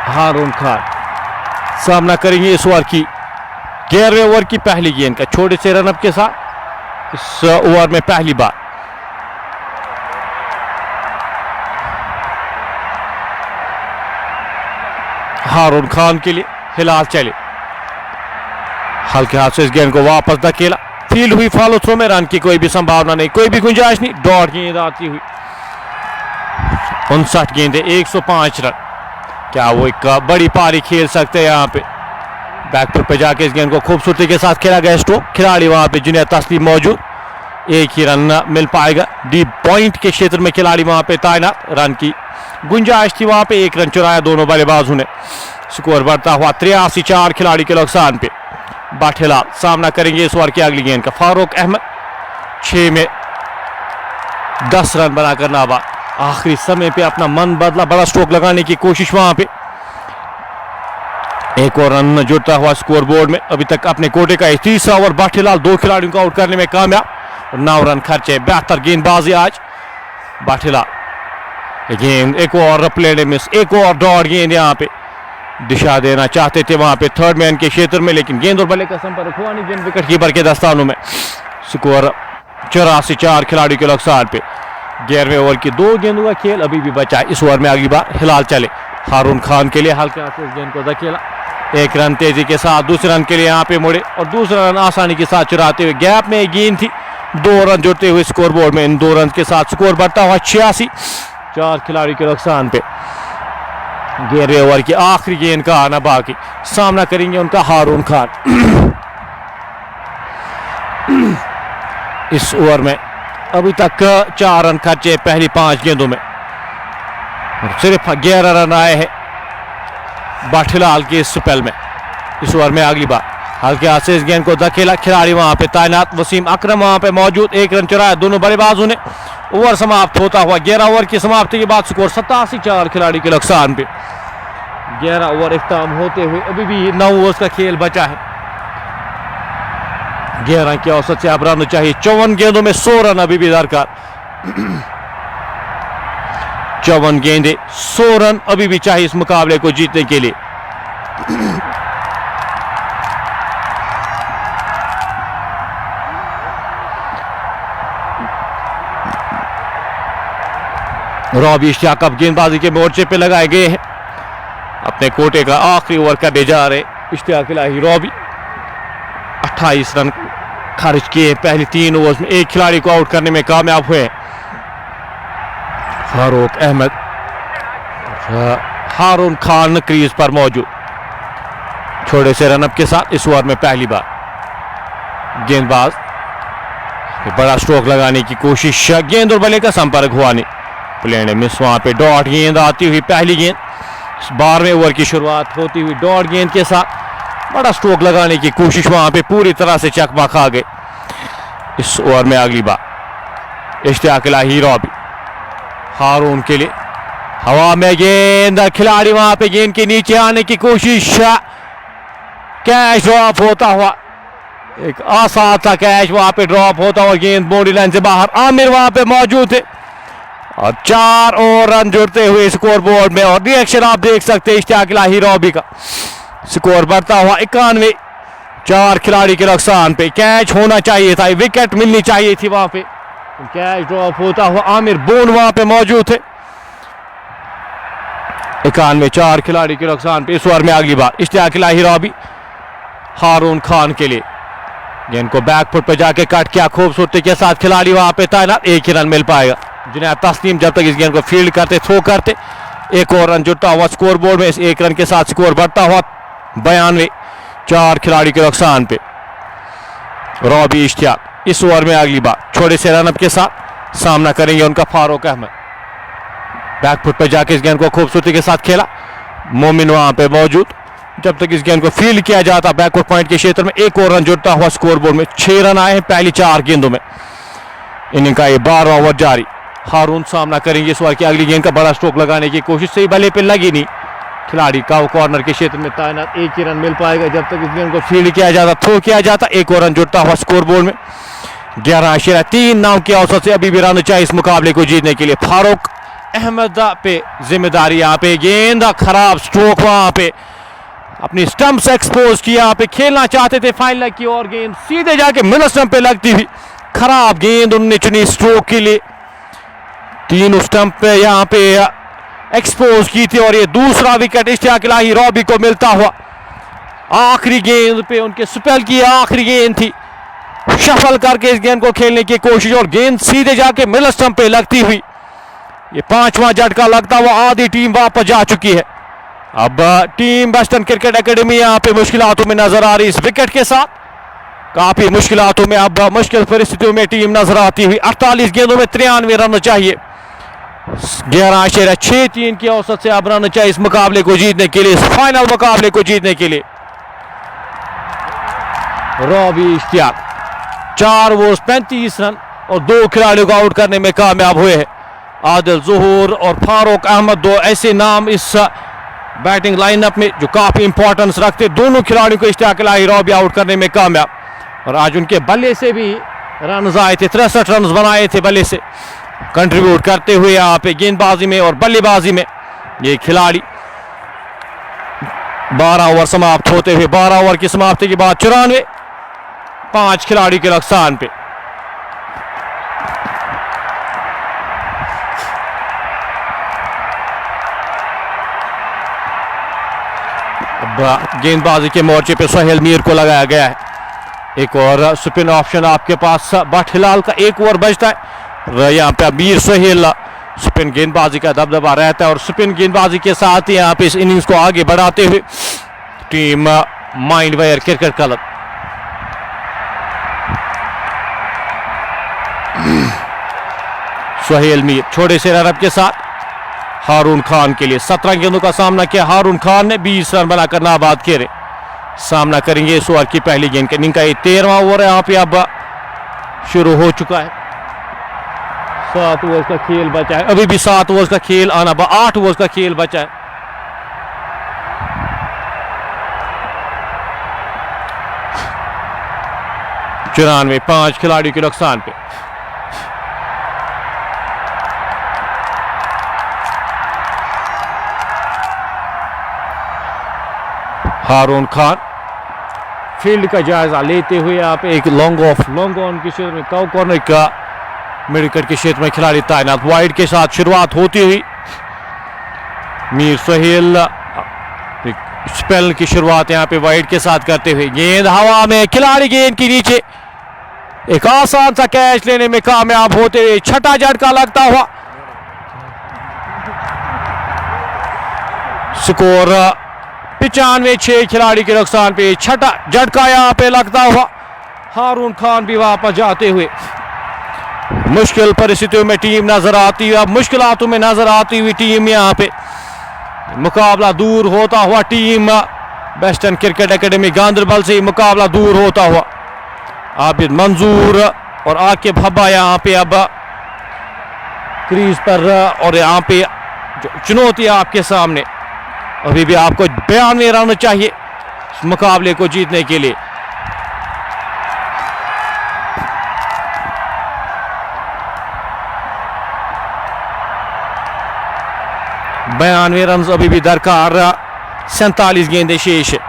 हारून खान सामना करेंगे इस ओवर की 11वें ओवर की पहली गेंद का, छोटे से रनअप के साथ इस ओवर में पहली बार। हारून खान के लिए हिलाल चले, हल्के हाथ से इस गेंद को वापस धकेला, फील्ड हुई फॉलो थ्रो में, रन की कोई भी संभावना नहीं, कोई भी गुंजाइश नहीं। डॉट गेंद आती हुई 59 गेंदे 105 रन। क्या वो एक बड़ी पारी खेल सकते हैं यहाँ पे। बैकफुट पे जाके इस गेंद को खूबसूरती के साथ खेला गया स्ट्रोक, खिलाड़ी वहां पे जुनैद तस्लीम मौजूद, एक ही रन मिल पाएगा। डीप पॉइंट के क्षेत्र में खिलाड़ी वहां पे तैनात, रन की गुंजाइश थी वहां पे, एक रन चुराया दोनों बल्लेबाजों ने। स्कोर बढ़ता हुआ 83-4 खिलाड़ी के नुकसान पे। बाठेलाल सामना करेंगे इस ओवर की अगली गेंद का। फारूक अहमद 6 में 10 रन बनाकर नाबाद। आखिरी समय पे अपना मन बदला, बड़ा स्ट्रोक लगाने की कोशिश वहां पे, एक और रन जुड़ता हुआ स्कोरबोर्ड में। अभी तक अपने कोटे का 30वां ओवर बाठेलाल 2 खिलाड़ियों को आउट करने में कामयाब, 9 रन खर्चे। बेहतर गेंदबाजी आज बाठेलाल। गेंद एक और प्लेड मिस, एक और डॉट गेंद यहाँ पे दिशा देना चाहते थे वहां पे थर्ड मैन के क्षेत्र में, लेकिन गेंद और बल्ले का संपर्क हुआ नहीं गेंद विकेट कीपर के दस्तानों में। स्कोर 84-4 खिलाड़ी के नुकसान पे। 11वें ओवर की 2 गेंदों का खेल अभी भी बचा है। इस ओवर में अगली बार हिलाल चले, हारून खान के लिए हल्के हाथ से इस गेंद को धकेला, 1 रन तेजी के साथ, दूसरे रन के लिए यहाँ पे मुड़े और दूसरा रन आसानी के साथ चुराते हुए। गैप में एक गेंद थी, 2 रन जुड़ते हुए स्कोरबोर्ड में। इन 2 रन के साथ स्कोर बढ़ता हुआ 86-4 खिलाड़ी के नुकसान पे। 11वें ओवर की आखिरी गेंद का आना बाकी, सामना करेंगे उनका हारून खान। इस ओवर में अभी तक 4 रन खर्चे पहली 5 गेंदों में, सिर्फ 11 रन आए हैं बाठेलाल के इस स्पेल में। इस ओवर में अगली बार हल्के हाथ से इस गेंद को धकेला, खिलाड़ी वहां पे तैनात, वसीम अकरम वहां पे मौजूद, 1 रन चुराया दोनों बल्लेबाजों ने। ओवर समाप्त होता हुआ 11 ओवर की समाप्ति के बाद स्कोर 87-4 खिलाड़ी के नुकसान पे। 11 ओवर इख्तिताम होते हुए अभी भी 9 ओवर का खेल बचा है। 11 के औसत से अब रन चाहिए, 54 गेंदों में 100 रन अभी भी दरकार। 54 गेंदे 100 रन अभी भी चाहिए इस मुकाबले को जीतने के लिए। रॉबी इश्तियाक अब गेंदबाजी के मोर्चे पे लगाए गए हैं, अपने कोटे का आखिरी ओवर करने जा रहे इश्तियाक इलाही रॉबी। 28 रन खर्च किए पहले 3 ओवर्स में, 1 खिलाड़ी को आउट करने में कामयाब हुए। फारूक अहमद, हारून खान क्रीज पर मौजूद, छोटे से रनअप के साथ इस ओवर में पहली बार। गेंदबाज बड़ा स्ट्रोक लगाने की कोशिश, गेंद और बल्ले का संपर्क हुआ नहीं, प्लेन मिस। वहां पे डॉट गेंद आती हुई पहली गेंद, 12वें ओवर की शुरुआत होती हुई डॉट गेंद के साथ बड़ा स्ट्रोक लगाने की कोशिश, वहां पे पूरी तरह से चकमा खा गए। इस ओवर में अगली बार इश्तियाक इलाही रॉबी, हारून के लिए हवा में गेंद, खिलाड़ी वहां पे गेंद के नीचे आने की कोशिश, कैच ड्रॉप होता हुआ, एक आसान था कैच वहां पे ड्रॉप होता हुआ, गेंद बाउंड्री लाइन से बाहर। आमिर वहां पे मौजूद थे और 4 और रन जुड़ते हुए स्कोर बोर्ड में। और रिएक्शन आप देख सकते हैं इश्तियाक इलाही रॉबी का, स्कोर बढ़ता हुआ 91, 4 खिलाड़ी के नुकसान पे। कैच होना चाहिए था, विकेट मिलनी चाहिए थी वहां पे, कैच ड्रॉप होता हुआ। आमिर बोन वहां पे मौजूद थे। 91, 4 खिलाड़ी के नुकसान पे। इस ओवर में अगली बार इश्तियाक इलाही रॉबी, हारून खान के लिए। गेंद को बैक फुट पे जाके कट किया खूबसूरती के साथ, खिलाड़ी वहां पे तैनात, एक ही रन मिल पाएगा। जुनैद तस्लीम जब तक इस गेंद को फील्ड करते, थ्रो करते, एक और रन जुटता हुआ स्कोर बोर्ड में। इस एक रन के साथ स्कोर बढ़ता हुआ 92, 4 खिलाड़ी के नुकसान पे। रॉबी इश्तियाक इस ओवर में अगली बार छोटे से रनअप के साथ सामना करेंगे उनका फारूक अहमद। बैक फुट पर जाके इस गेंद को खूबसूरती के साथ खेला, मोमिन वहां पे मौजूद। जब तक इस गेंद को फील्ड किया जाता बैकवर्ड पॉइंट के क्षेत्र में, एक और रन जुड़ता हुआ स्कोर बोर्ड में। 6 रन आए हैं पहली 4 गेंदों में। इनिंग का ये 12वां ओवर जारी। हारून सामना करेंगे इस ओवर की अगली गेंद का, बड़ा स्ट्रोक लगाने की कोशिश, सही बल्ले पे लगी नहीं, खिलाड़ी का कॉर्नर के क्षेत्र में तैनात, एक ही रन मिल पाएगा। जब तक इस गेंद को फील्ड किया जाता, थ्रो किया जाता, एक और रन जुड़ता हुआ स्कोर बोर्ड में। 11.3 नाम की औसत से अभी भी रन चाहिए इस मुकाबले को जीतने के लिए। फारूक अहमद पे जिम्मेदारी, यहाँ पे गेंद खराब स्ट्रोक, वहां पे अपनी स्टंप्स एक्सपोज किया, यहाँ पे खेलना चाहते थे फाइनल की और गेंद सीधे जाके मिडल स्टंप पे लगती हुई, खराब गेंद उन्होंने चुनी स्ट्रोक के लिए। 3 स्टंप पे यहाँ पे एक्सपोज की थी और ये दूसरा विकेट इश्तियाक इलाही रॉबी को मिलता हुआ। आखिरी गेंद पे उनके स्पेल की आखिरी गेंद थी, शफल करके इस गेंद को खेलने की कोशिश और गेंद सीधे जाके मिडल स्टंप पे लगती हुई। ये 5वां झटका लगता हुआ, आधी टीम वापस जा चुकी है। अब टीम वेस्टर्न क्रिकेट एकेडमी यहाँ पे मुश्किलातों में नजर आ रही, इस विकेट के साथ काफी मुश्किलातों में, अब मुश्किल परिस्थितियों में टीम नजर आती हुई। 48 गेंदों में 93 रन चाहिए, 11.63 की औसत से अब रन चाहिए इस मुकाबले को जीतने के लिए, इस फाइनल मुकाबले को जीतने के लिए। रॉबी इश्तियाक 4 ओवर 35 रन और 2 खिलाड़ियों को आउट करने में कामयाब हुए हैं। आदिल ज़ुहूर और फारूक अहमद, 2 ऐसे नाम इस बैटिंग लाइनअप में जो काफी इंपॉर्टेंस रखते। दोनों खिलाड़ियों को इश्तियाक इलाही रॉबी आउट करने में कामयाब, और आज उनके बल्ले से भी रन आए थे, 63 रन बनाए थे बल्ले से, कंट्रीब्यूट करते हुए यहाँ पे गेंदबाजी में और बल्लेबाजी में ये खिलाड़ी। 12 ओवर समाप्त होते हुए, 12 ओवर की समाप्ति के बाद 94, 5 खिलाड़ी के नुकसान पे। गेंदबाजी के मोर्चे पे सोहेल मीर को लगाया गया है। एक और स्पिन ऑप्शन आपके पास बट हिलाल का 1 ओवर बचता है। यहाँ पे मीर सोहेल स्पिन गेंदबाजी का दबदबा रहता है और स्पिन गेंदबाजी के साथ ही यहाँ पे इस इनिंग्स को आगे बढ़ाते हुए team Mindware cricket club Sohail Mir छोटे से रनअप के साथ हारून खान के लिए 17 गेंदों का सामना किया। हारून खान ने 20 रन बनाकर नाबाद खेले। सामना करेंगे इस ओवर की पहली गेंद के। इनिंग का 13वां ओवर है, यहाँ पे अब शुरू हो चुका है। 7 ओवर का खेल बचा है, अभी भी 7 ओवर का खेल आना, 8 ओवर का खेल बचा है। चौरानवे 5 खिलाड़ियों के नुकसान पे। हारून खान फील्ड का जायजा लेते हुए यहाँ पे एक लॉन्ग ऑन के क्षेत्र में काउ कॉर्नर का मिड विकेट के क्षेत्र में खिलाड़ी तैनात। वाइड के साथ शुरुआत होती हुई मीर सोहेल स्पेल की शुरुआत यहाँ पे वाइड के साथ करते हुए, गेंद हवा में, खिलाड़ी गेंद के नीचे एक आसान सा कैच लेने में कामयाब होते हुए 6ठा झटका लगता हुआ। स्कोर 95, 6 खिलाड़ी के नुकसान पे 6ठा झटका यहाँ पे लगता हुआ। हारून खान भी वापस जाते हुए मुश्किल परिस्थितियों में टीम नजर आती हुई, अब मुश्किलातों में नजर आती हुई टीम यहाँ पे। मुकाबला दूर होता हुआ team western cricket academy Ganderbal से मुकाबला दूर होता हुआ। आबिद मंजूर और आकिब हब्बा यहाँ पे अब क्रीज पर, और यहाँ पे चुनौती आपके सामने। अभी भी आपको 92 रन चाहिए इस मुकाबले को जीतने के लिए। बयानवे रन अभी भी दरकार, 47 गेंदें शेष है।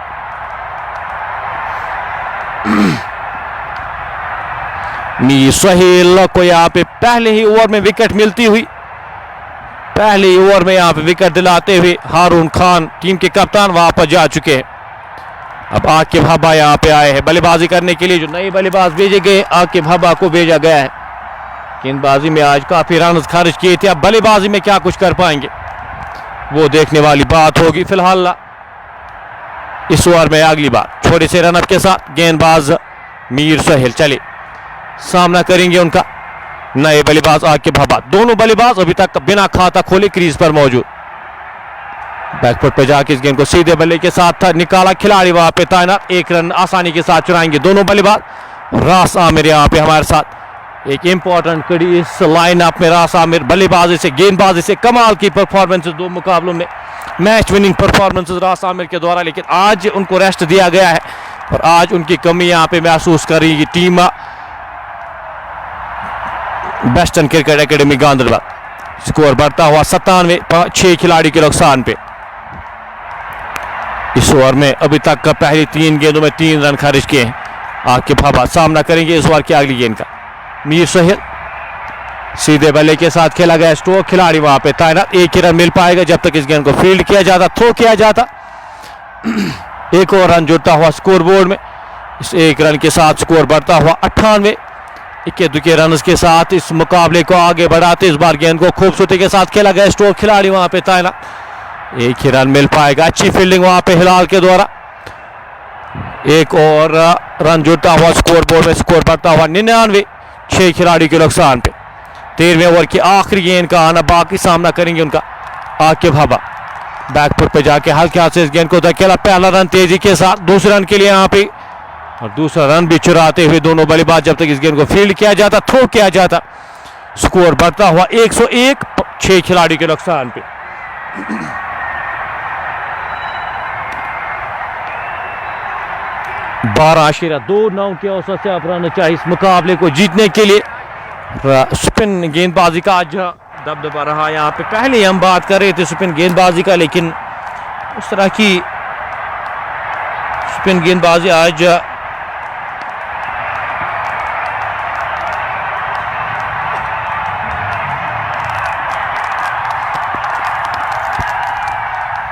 मीर सोहेल को यहाँ पे पहले ही ओवर में विकेट मिलती हुई, पहले ओवर में यहाँ पे विकेट दिलाते हुए हारून खान टीम के कप्तान वापस जा चुके हैं। अब आकिब हब्बा यहाँ पे आए हैं बल्लेबाजी करने के लिए। जो नए बल्लेबाज भेजे गए आकिब हब्बा को भेजा गया है। गेंदबाजी में आज काफी रन खर्च किए थे, अब बल्लेबाजी में क्या कुछ कर पाएंगे वो देखने वाली बात होगी। फिलहाल इस ओवर में अगली बार छोटे से रनअप के साथ गेंदबाज मीर सोहेल चले सामना करेंगे उनका नए बल्लेबाज आकिब हब्बा। दोनों बल्लेबाज अभी तक बिना खाता खोले क्रीज पर मौजूद। बैकफुट पे जाके इस गेंद को सीधे बल्ले के साथ था, निकाला खिलाड़ी वहां पे तैनात, एक रन आसानी के साथ चुराएंगे दोनों बल्लेबाज। रास आमिर यहाँ पे हमारे साथ एक इंपॉर्टेंट कड़ी इस लाइन अप में। रास आमिर बल्लेबाजी से गेंदबाजी से कमाल की परफॉर्मेंस दो मुकाबलों में, मैच विनिंग परफॉर्मेंस रास आमिर के द्वारा, लेकिन आज उनको रेस्ट दिया गया है और आज उनकी कमी यहाँ पे महसूस कर रही है team western cricket academy Ganderbal. Score बढ़ता हुआ 97, 6 खिलाड़ी के नुकसान पे। इस ओवर में अभी तक का पहली 3 गेंदों में 3 रन खर्च किए हैं। आकिब हब्बा सामना करेंगे इस ओवर की अगली गेंद का। मीर सोहेल सीधे बल्ले के साथ खेला गया स्ट्रोक, खिलाड़ी वहां पे तैनात, एक ही रन मिल पाएगा जब तक इस गेंद को फील्ड किया जाता, थ्रो किया जाता। एक और रन जुड़ता हुआ स्कोर बोर्ड में। इस एक रन के साथ स्कोर बढ़ता हुआ 98, इक्के दुके रन के साथ इस मुकाबले को आगे बढ़ाते। इस बार गेंद को खूबसूरती के साथ खेला गया स्ट्रोक, खिलाड़ी वहां पे तैनात, एक ही रन मिल पाएगा। अच्छी फील्डिंग वहां पे हिलाल के द्वारा। एक और रन जुड़ता हुआ स्कोर बोर्ड में, स्कोर बढ़ता हुआ 99, 6 खिलाड़ी के नुकसान पे। 13वें ओवर की आखिरी गेंद का आना बाकी, सामना करेंगे उनका आकिब हब्बा। बैकफुट पे जाके हल्के हाथ से इस गेंद को धकेला, पहला रन तेजी के साथ, दूसरे रन के लिए यहाँ पे और दूसरा रन भी चुराते हुए दोनों बल्लेबाज जब तक इस गेंद को फील्ड किया जाता, थ्रो किया जाता। स्कोर बढ़ता हुआ 101, 6 खिलाड़ी के नुकसान पे। बारह 2-9 के औसत से अब रन चाहिए इस मुकाबले को जीतने के लिए। स्पिन गेंदबाजी का आज दबदबा रहा यहाँ पे। पहले हम बात कर रहे थे स्पिन गेंदबाजी का, लेकिन उस तरह की स्पिन गेंदबाजी आज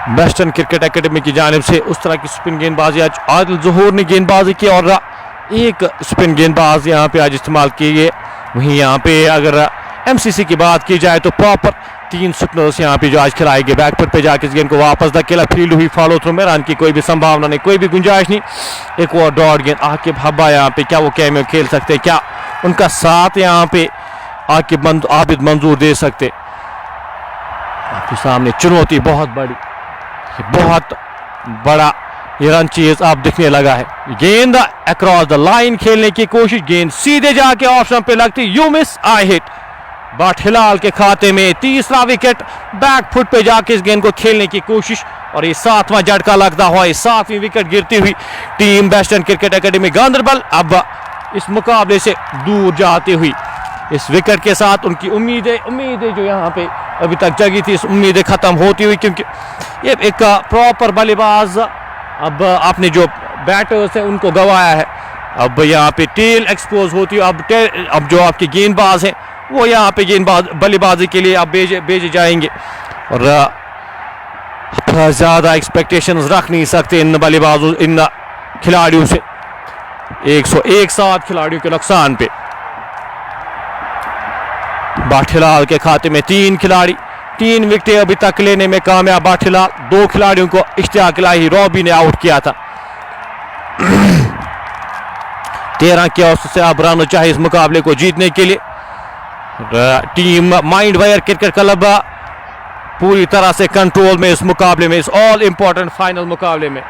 वेस्टर्न क्रिकेट एकेडमी की जानिब से उस तरह की स्पिन गेंदबाजी आज आदिल ज़हूर ने गेंदबाजी की और एक स्पिन गेंदबाज यहाँ पे आज इस्तेमाल किए गए। वहीं यहाँ पे अगर एमसीसी की बात की जाए तो प्रॉपर 3 स्पिनर्स यहाँ पे जो आज खिलाए गए। बैकफुट पे जाके इस गेंद को वापस धकेला, फील्ड हुई, फॉलो थ्रू में, रन की कोई भी संभावना नहीं, कोई भी गुंजाइश नहीं। एक और डॉट गेंद आकिब हब्बा यहाँ पे, क्या वो कैमियो खेल सकते, क्या उनका साथ यहाँ पे आबिद मंजूर दे सकते। आपके सामने चुनौती बहुत बड़ी, बहुत बड़ा ये रन चेज अब दिखने लगा है। गेंद अक्रॉस द लाइन खेलने की कोशिश, गेंद सीधे जाके ऑप्शन पे लगती, you miss I hit, but Hilal के खाते में तीसरा विकेट। बैकफुट पे जाके इस गेंद को खेलने की कोशिश और ये 7वां झटका लगता हुआ, 7वीं विकेट गिरती हुई team western cricket academy Ganderbal अब इस मुकाबले से दूर जाती हुई। इस विकेट के साथ उनकी उम्मीदें जो यहाँ पे अभी तक जगी थी, इस उम्मीदें खत्म होती हुई, क्योंकि ये एक प्रॉपर बल्लेबाज अब आपने जो बैटर्स है उनको गवाया है। अब यहाँ पे टेल एक्सपोज होती है। अब जो आपके गेंदबाज हैं वो यहाँ पे गेंदबाज बल्लेबाजी के लिए अब भेजे जाएंगे और ज़्यादा एक्सपेक्टेशंस रख नहीं सकते इन बल्लेबाजों, इन खिलाड़ियों से। 101 7 खिलाड़ियों के नुकसान पे। बाठिलाल के खाते में 3 खिलाड़ी, 3 विकेटें अभी तक लेने में कामयाब बाठिलाल। 2 खिलाड़ियों को इश्तियाक इलाही रॉबी ने आउट किया था। 13 के औसत से अब रन चाहिए इस मुकाबले को जीतने के लिए। Team mind wire cricket club पूरी तरह से कंट्रोल में इस मुकाबले में, इस ऑल इंपॉर्टेंट फाइनल मुकाबले में।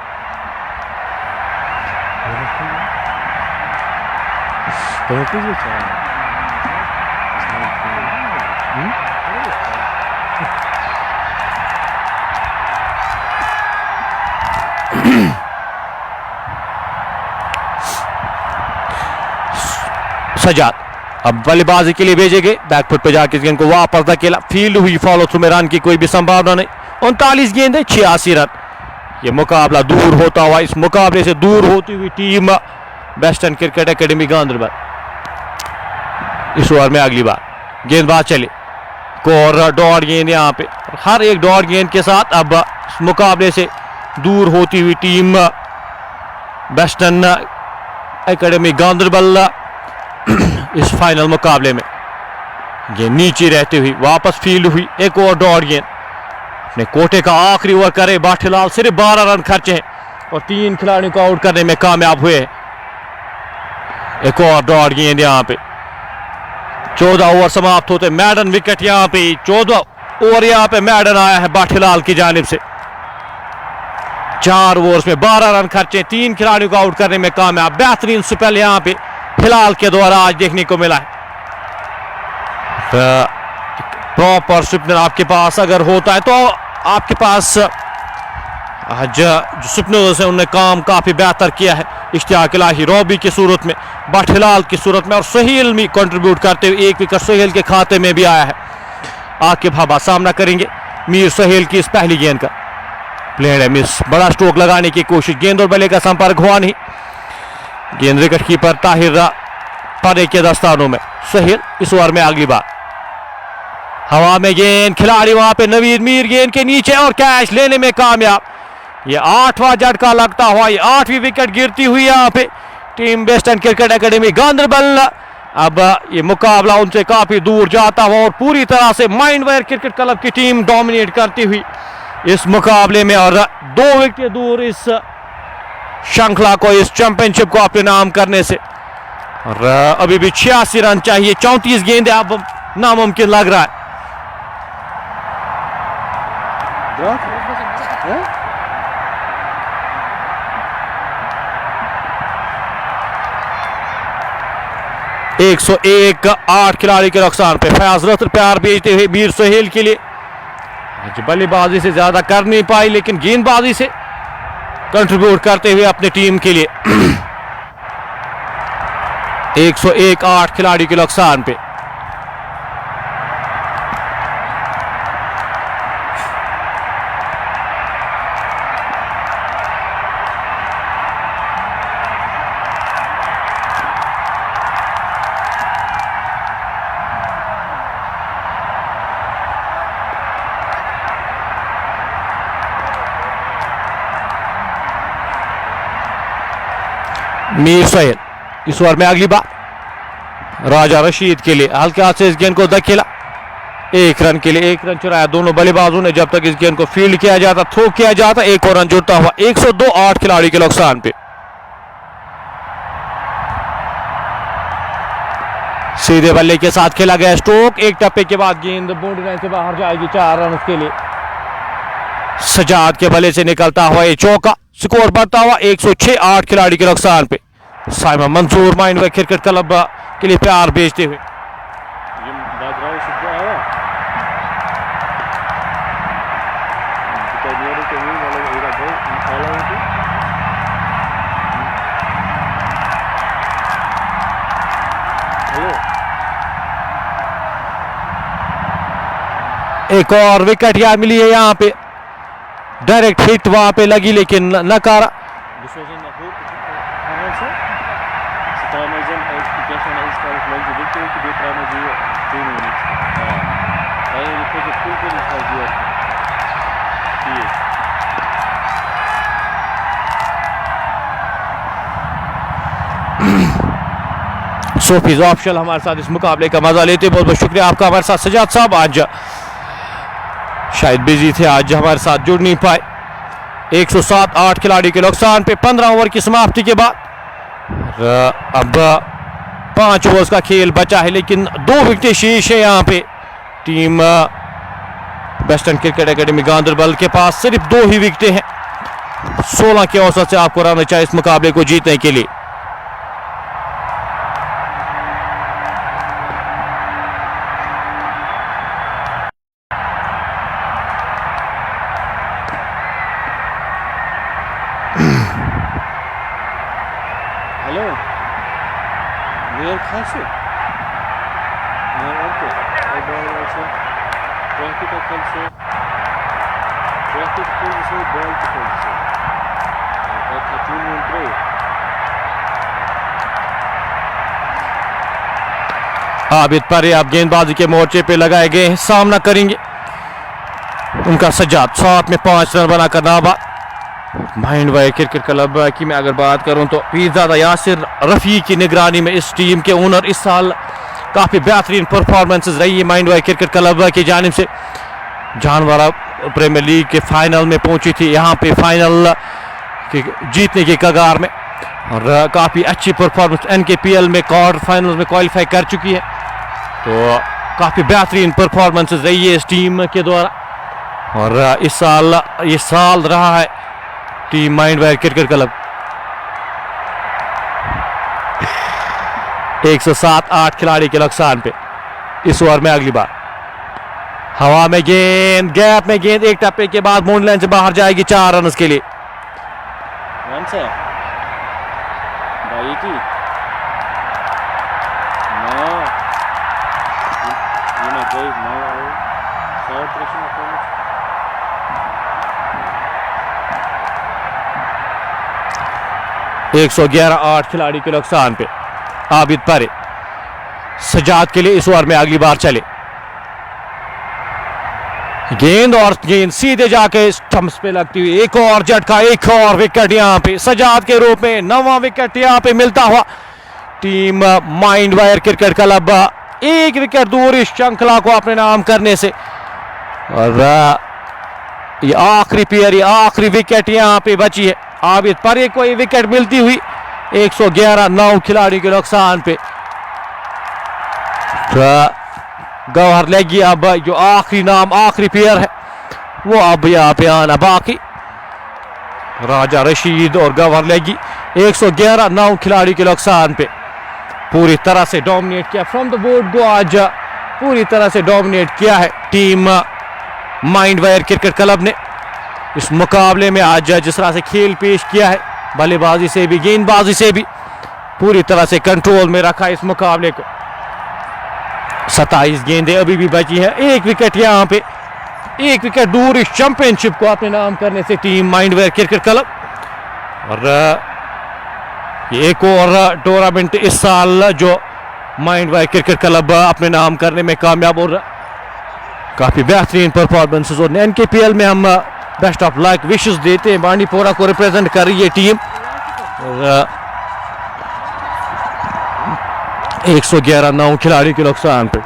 सजाद अब बल्लेबाजी के लिए भेजे गए। बैकफुट पे जाके इस गेंद को वापस धकेला, फील्ड हुई, फॉलो थ्रू में, रन की कोई भी संभावना नहीं। 39 गेंद है, 86 रन। ये मुकाबला दूर होता हुआ, इस मुकाबले से दूर होती हुई team western cricket academy Ganderbal. इस ओवर में अगली बार गेंदबाज चले, और डॉट गेंद यहाँ पे, हर एक डॉट गेंद के साथ अब इस मुकाबले से दूर होती हुई टीम वेस्टर्न एकेडमी गांधरबल इस फाइनल मुकाबले में ये नीचे रहती हुई वापस फील्ड हुई। एक और डॉट गेंद अपने कोटे का आखिरी ओवर करे बाठीलाल, सिर्फ 12 रन खर्चे हैं और 3 खिलाड़ियों को आउट करने में कामयाब हुए। एक और डॉट गेंद यहाँ पे 14 ओवर समाप्त होते, मैडन विकेट यहाँ पे 14 ओवर यहाँ पे मैडन आया है बाठीलाल की जानिब से। 4 ओवर्स में 12 रन खर्चे, 3 खिलाड़ियों को आउट करने में कामयाब। बेहतरीन स्पेल यहाँ पे हिलाल के द्वारा आज देखने को मिला है। प्रॉपर स्पिनर आपके पास अगर होता है तो आपके पास आज जो स्पिनर्स हैं उन्होंने काम काफी बेहतर किया है। इश्तियाक इलाही रॉबी की सूरत में, बाठीलाल की सूरत में और सोहेल भी कंट्रीब्यूट करते हुए 1 विकेट सोहेल के खाते में भी आया है। आकिब हबा सामना करेंगे मीर सोहेल की इस पहली गेंद का। प्लेड है मिस, बड़ा स्ट्रोक लगाने की कोशिश, गेंद और बल्ले का संपर्क हुआ नहीं। गेंद विकेट कीपर ताहिर परे के दस्तानों में। सोहेल इस ओवर में अगली बार हवा में गेंद, खिलाड़ी वहां पे नवीद मीर गेंद के नीचे और कैच लेने में कामयाब। ये 8वां झटका लगता हुआ, ये 8वीं विकेट गिरती हुई यहाँ पे team western cricket academy Ganderbal. अब ये मुकाबला उनसे काफी दूर जाता हुआ और पूरी तरह से माइंडवेयर क्रिकेट क्लब की टीम डोमिनेट करती हुई इस मुकाबले में और 2 विकेट दूर इस श्रृंखला को, इस चैंपियनशिप को अपने नाम करने से। और अभी भी 86 रन चाहिए, 34 गेंदें अब नामुमकिन लग रहा है। 101 8 खिलाड़ी के नुकसान पे फयाज रफ्त प्यार भेजते हुए मीर सोहेल के लिए। बल्लेबाजी से ज्यादा कर नहीं पाई लेकिन गेंदबाजी से कंट्रीब्यूट करते हुए अपनी टीम के लिए 101 8 खिलाड़ी के नुकसान पे। मीर सोहेल इस ओवर में अगली बार राजा रशीद के लिए, हल्के हाथ से इस गेंद को धकेला, 1 रन के लिए 1 रन चुराया दोनों बल्लेबाजों ने। जब तक इस गेंद को फील्ड किया जाता, थ्रो किया जाता, 1 और रन जुड़ता हुआ 102 8 खिलाड़ी के नुकसान पे। सीधे बल्ले के साथ खेला गया स्ट्रोक, एक टप्पे के बाद गेंद बाउंड्री लाइन से बाहर जाएगी, 4 रन के लिए। सजाद के बल्ले से निकलता हुआ ये चौका, स्कोर बढ़ता हुआ 106 8 खिलाड़ी के नुकसान पे। साइमा मंसूर माइंडवेयर क्रिकेट क्लब के लिए प्यार भेजते हुए एक और विकेट यार मिली है यहाँ पे। डायरेक्ट हिट वहां पे लगी लेकिन नकारा। सोफीज ऑफिशियल हमारे साथ इस मुकाबले का मजा लेते, बहुत बहुत शुक्रिया आपका हमारे साथ। सजाद साहब आज शायद बिजी थे, आज हमारे साथ जुड़ नहीं पाए। 107 8 खिलाड़ी के नुकसान पे 15 ओवर की समाप्ति के बाद अब 5 ओवर्स का खेल बचा है लेकिन 2 विकेटें शेष है यहाँ पे team western cricket academy Ganderbal के पास। सिर्फ 2 ही विकेटें हैं, 16 के औसत से आपको रहना चाहिए इस मुकाबले को जीतने के लिए। आबिद पर आप गेंदबाजी के मोर्चे पे लगाए गए हैं, सामना करेंगे उनका सज्जाद। 7 में 5 रन बनाकर नाबाद। माइंड वायर क्रिकेट क्लब की मैं अगर बात करूं तो पीरजादा यासिर रफ़ी की निगरानी में इस टीम के ओनर इस साल काफ़ी बेहतरीन परफॉर्मेंसेस रही है माइंड वायर क्रिकेट क्लब की जानिब से। जानवारा प्रीमियर लीग के फाइनल में पहुंची थी, यहाँ पे फाइनल जीतने की कगार में, और काफ़ी अच्छी परफॉर्मेंस NKPL में क्वार्टर फाइनल में क्वालिफाई कर चुकी है। तो काफ़ी बेहतरीन परफॉर्मेंसेस रही है इस टीम के द्वारा, और इस साल ये साल रहा है team mind wire cricket club. 107-8 खिलाड़ी के नुकसान पे इस ओवर में अगली बार हवा में गेंद, गैप में गेंद, एक टप्पे के बाद बाउंड्री लाइन से बाहर जाएगी 4 रन के लिए। एक 111-8 खिलाड़ी के नुकसान पे आबिद परे सजाद के लिए इस ओवर में अगली बार चले। गेंद और गेंद सीधे जाके स्टंप्स पे लगती हुई, एक और झटका, एक और विकेट यहाँ पे सजाद के रूप में 9वां विकेट यहाँ पे मिलता हुआ team mind wire cricket club एक विकेट दूर इस श्रृंखला को अपने नाम करने से। और ये आखिरी पेयर, ये आखिरी विकेट यहाँ पे बची है। आबिद परे को ये विकेट मिलती हुई 111-9 खिलाड़ी के नुकसान पे। गौहर लेगी अब जो आखिरी नाम, आखिरी पेयर है वो अब यहाँ पे आना बाकी। राजा रशीद और गौहर लेगी 111-9 खिलाड़ी के नुकसान पे पूरी तरह से डोमिनेट किया फ्रॉम द बोर्ड को, आज पूरी तरह से डोमिनेट किया है team mind wire cricket club ने इस मुकाबले में। आज जिस तरह से खेल पेश किया है, बल्लेबाजी से भी गेंदबाजी से भी पूरी तरह से कंट्रोल में रखा इस मुकाबले को। 27 गेंदें अभी भी बची हैं, एक विकेट यहाँ पे, एक विकेट दूर इस चैंपियनशिप को अपने नाम करने से team mind wire cricket club. और ये एक और टूर्नामेंट इस साल जो माइंड वायर क्रिकेट क्लब अपने नाम करने में कामयाब, और काफी बेहतरीन परफॉर्मेंसेस। और NKPL में हम बेस्ट ऑफ लक विशेस देते हैं। बांडीपोरा को रिप्रेजेंट कर रही है टीम, और 111-9 खिलाड़ी के नुकसान पे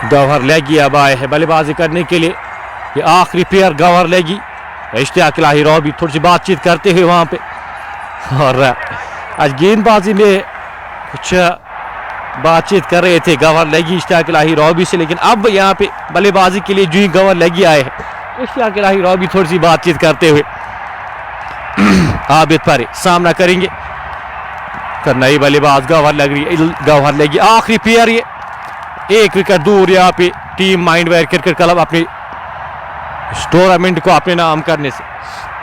गौहर लेगी अब आए हैं बल्लेबाजी करने के लिए। ये आखिरी पेयर गौहर लेगी, इश्तियाक लाहिरी भी थोड़ी सी बातचीत करते हुए वहां पे, और आज गेंदबाजी में कुछ बातचीत कर रहे थे गौहर लेगी इश्तियाक लाहिरी से, लेकिन अब यहाँ पे बल्लेबाजी के लिए जो ही गौहर लेगी आए हैं, इश्तियाक लाहिरी भी थोड़ी सी बातचीत करते हुए आबिद परे सामना करेंगे। नई बल्लेबाज गौहर लेगी आखिरी पेयर, ये एक विकेट दूर यहाँ पे team mind wire cricket club अपने इस टूर्नामेंट को अपने नाम करने से।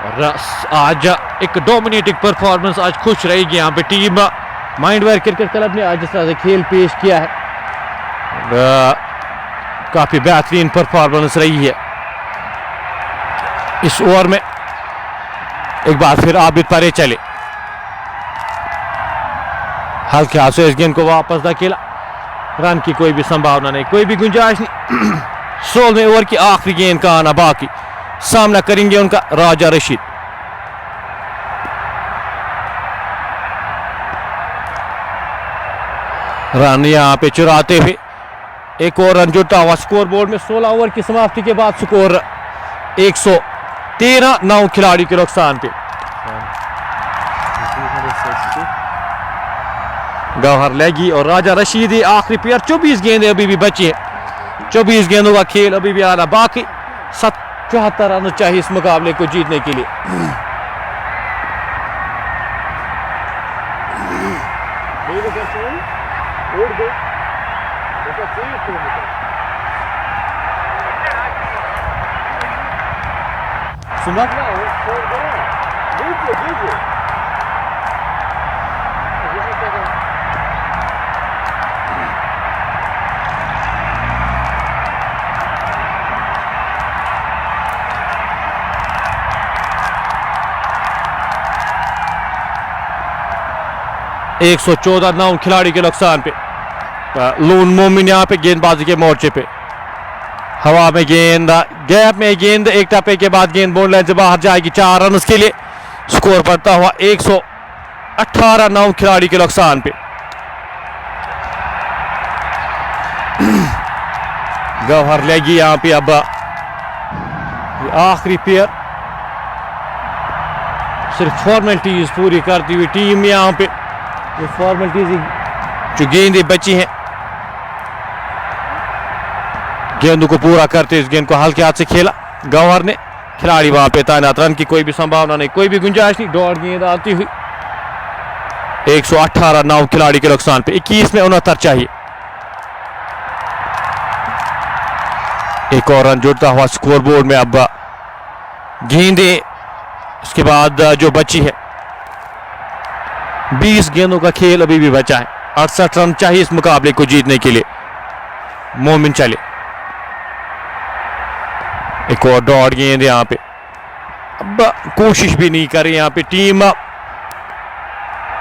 और आज एक डोमिनेटिंग परफॉर्मेंस आज खुश रहेगी यहाँ पे team mind wire cricket club ने आज जिस तरह से खेल पेश किया है, काफी बेहतरीन परफॉर्मेंस रही है इस ओवर में। एक बार फिर आबिद परे चले, हल्के हाथ से इस गेंद को वापस धकेला, रन की कोई भी संभावना नहीं, कोई भी गुंजाइश नहीं। 16वें ओवर की आखिरी गेंद का आना बाकी, सामना करेंगे उनका राजा रशीद। रन यहां पे चुराते हुए एक और रन जुटा हुआ स्कोर बोर्ड में। 16 ओवर की समाप्ति के बाद स्कोर 113-9 खिलाड़ी के नुकसान पे। गौहर लेगी और राजा रशीद आखिरी पेयर। 24 गेंदें अभी भी बची है, 24 गेंदों का खेल अभी भी आना बाकी। 74 रन चाहिए इस मुकाबले को जीतने के लिए। एक 114-9 खिलाड़ी के नुकसान पे लून मोमिन यहाँ पे गेंदबाजी के मोर्चे पे, हवा में गेंद, गैप में गेंद, एक टप्पे के बाद गेंद बॉल लाइन से बाहर जाएगी 4 रन के लिए। स्कोर बढ़ता हुआ 118, 9 खिलाड़ी के नुकसान पे। गौहर लेगी यहाँ पे अब आखिरी पेयर, सिर्फ फॉर्मेलिटीज पूरी करती हुई टीम यहाँ पे, ये फॉर्मेलिटीज जो गेंदें बची हैं गेंदों को पूरा करते, इस गेंद को हल्के हाथ से खेला गौहर ने, खिलाड़ी वहां पे तैनात, रन की कोई भी संभावना नहीं, कोई भी गुंजाइश नहीं, डॉट गेंद आती हुई 118, 9 खिलाड़ी के नुकसान पे। 21 में 69 चाहिए। एक और रन जुड़ता हुआ स्कोरबोर्ड में। अब गेंदें उसके बाद जो बची है, 20 गेंदों का खेल अभी भी बचा है। 68 रन चाहिए इस मुकाबले को जीतने के लिए। मोमिन चले, एक और डॉट गेंद यहाँ पे, अब कोशिश भी नहीं कर रही यहाँ पे टीम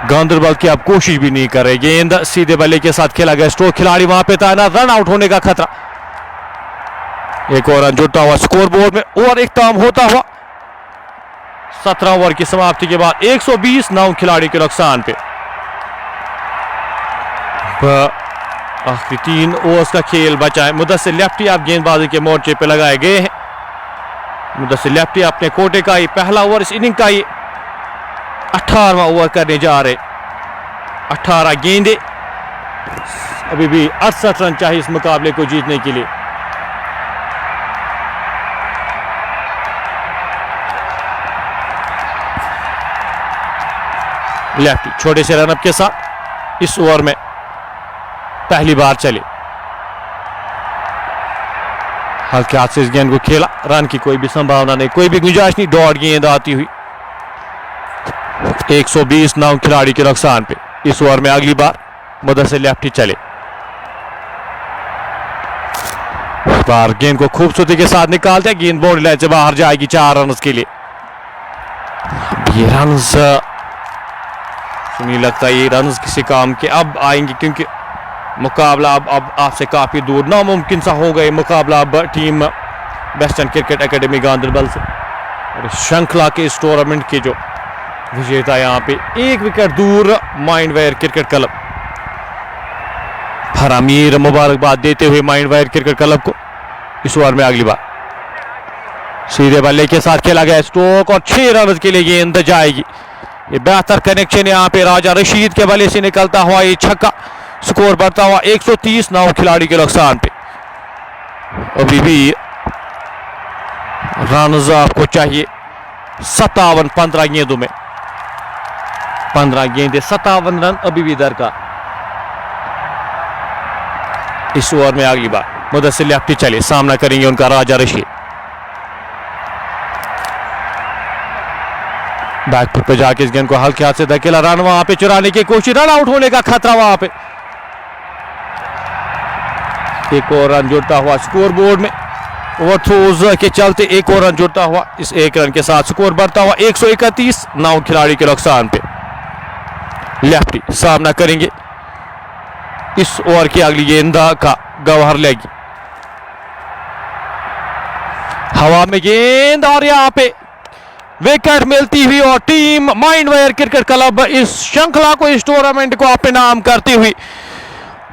गांधरबल की, अब कोशिश भी नहीं कर रही। गेंद सीधे बल्ले के साथ खेला गया, स्ट्रोक, खिलाड़ी वहां पे तैनात, रन आउट होने का खतरा। एक और रन जुड़ता हुआ स्कोरबोर्ड में, और एक टाइम होता हुआ 17 ओवर की समाप्ति के बाद 120, 9 खिलाड़ी के नुकसान पे। आखिरी 3 ओवर्स का खेल बचा है। मुदस्सिर लेफ्टी आप गेंदबाजी के मोर्चे पे लगाए गए हैं। मुदस्सिर लेफ्टी अपने कोटे का ही पहला ओवर इस इनिंग का ही 18वां ओवर करने जा रहे। 18 गेंदे, अभी भी 68 रन चाहिए इस मुकाबले को जीतने के लिए। लेफ्टी छोटे से रनअप के साथ इस ओवर में पहली बार चले, हल्के हाथ से इस गेंद को खेला, रन की कोई भी संभावना नहीं, कोई भी गुंजाइश नहीं, डॉट गेंद आती हुई 120, 9 खिलाड़ी के नुकसान पे। इस ओवर में अगली बार मुदस्सिर लेफ्टी चले, इस बार गेंद को खूबसूरती के साथ निकालते हैं, गेंद बाउंड्री लाइन से बाहर जाएगी 4 रन के लिए। ये रन नहीं लगता ये रन किसी काम के अब आएंगे, क्योंकि मुकाबला अब आपसे काफी दूर, नामुमकिन सा हो गए मुकाबला अब team western cricket academy Ganderbal से। और श्रृंखला के इस टूर्नामेंट के जो विजेता यहाँ पे 1 विकेट दूर माइंडवेयर क्रिकेट क्लब। फरामीर मुबारकबाद देते हुए माइंडवेयर क्रिकेट क्लब को। इस ओवर में अगली बार सीधे बल्ले के साथ खेला गया स्ट्रोक, और 6 रन के लिए गेंद जाएगी। ये बेहतर कनेक्शन यहाँ पे राजा रशीद के बल्ले से निकलता हुआ ये छक्का, स्कोर बढ़ता हुआ 130, 9 खिलाड़ी के नुकसान पे। अभी भी रन आपको चाहिए 57, 15 गेंदों में 15 गेंदे, 57 रन अभी भी दरकार। इस ओवर में अगली बार मुदस्सिर लेफ्टी चले, सामना करेंगे उनका राजा रशीद। बैकफुट पे जाके इस गेंद को हल्के हाथ से धकेला, रन वहां पे चुराने की कोशिश, रन आउट होने का खतरा वहां पे। एक और रन जुड़ता हुआ स्कोरबोर्ड में, ओवरथ्रोज के चलते एक और रन जुड़ता हुआ, इस 1 रन के साथ स्कोर बढ़ता हुआ 131, 9 खिलाड़ी के नुकसान पे। लेफ्टी सामना करेंगे इस ओवर की अगली गेंद का, गौहर लेगी, हवा में गेंद, और यहां पे विकेट मिलती हुई, और टीम माइंडवेयर क्रिकेट क्लब इस श्रृंखला को, इस टूर्नामेंट को अपने नाम करती हुई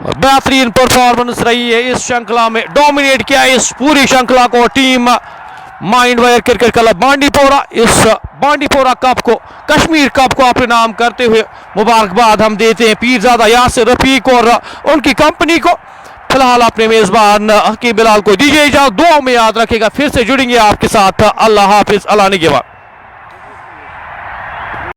बेहतरीन परफॉर्मेंस रही है इस श्रृंखला में। डोमिनेट किया इस पूरी श्रृंखला को टीम माइंडवेयर क्रिकेट क्लब बांडीपोरा। इस बांडीपोरा कप को, कश्मीर कप को अपने नाम करते हुए मुबारकबाद हम देते हैं पीरजादा यासिर रफीक और उनकी कंपनी को। फिलहाल अपने मेजबान हकीम बिलाल को दीजिए इजाजत, दुआ में याद रखेगा, फिर से जुड़ेंगे आपके साथ। अल्लाह हाफिज, अल्लाह निगहबान।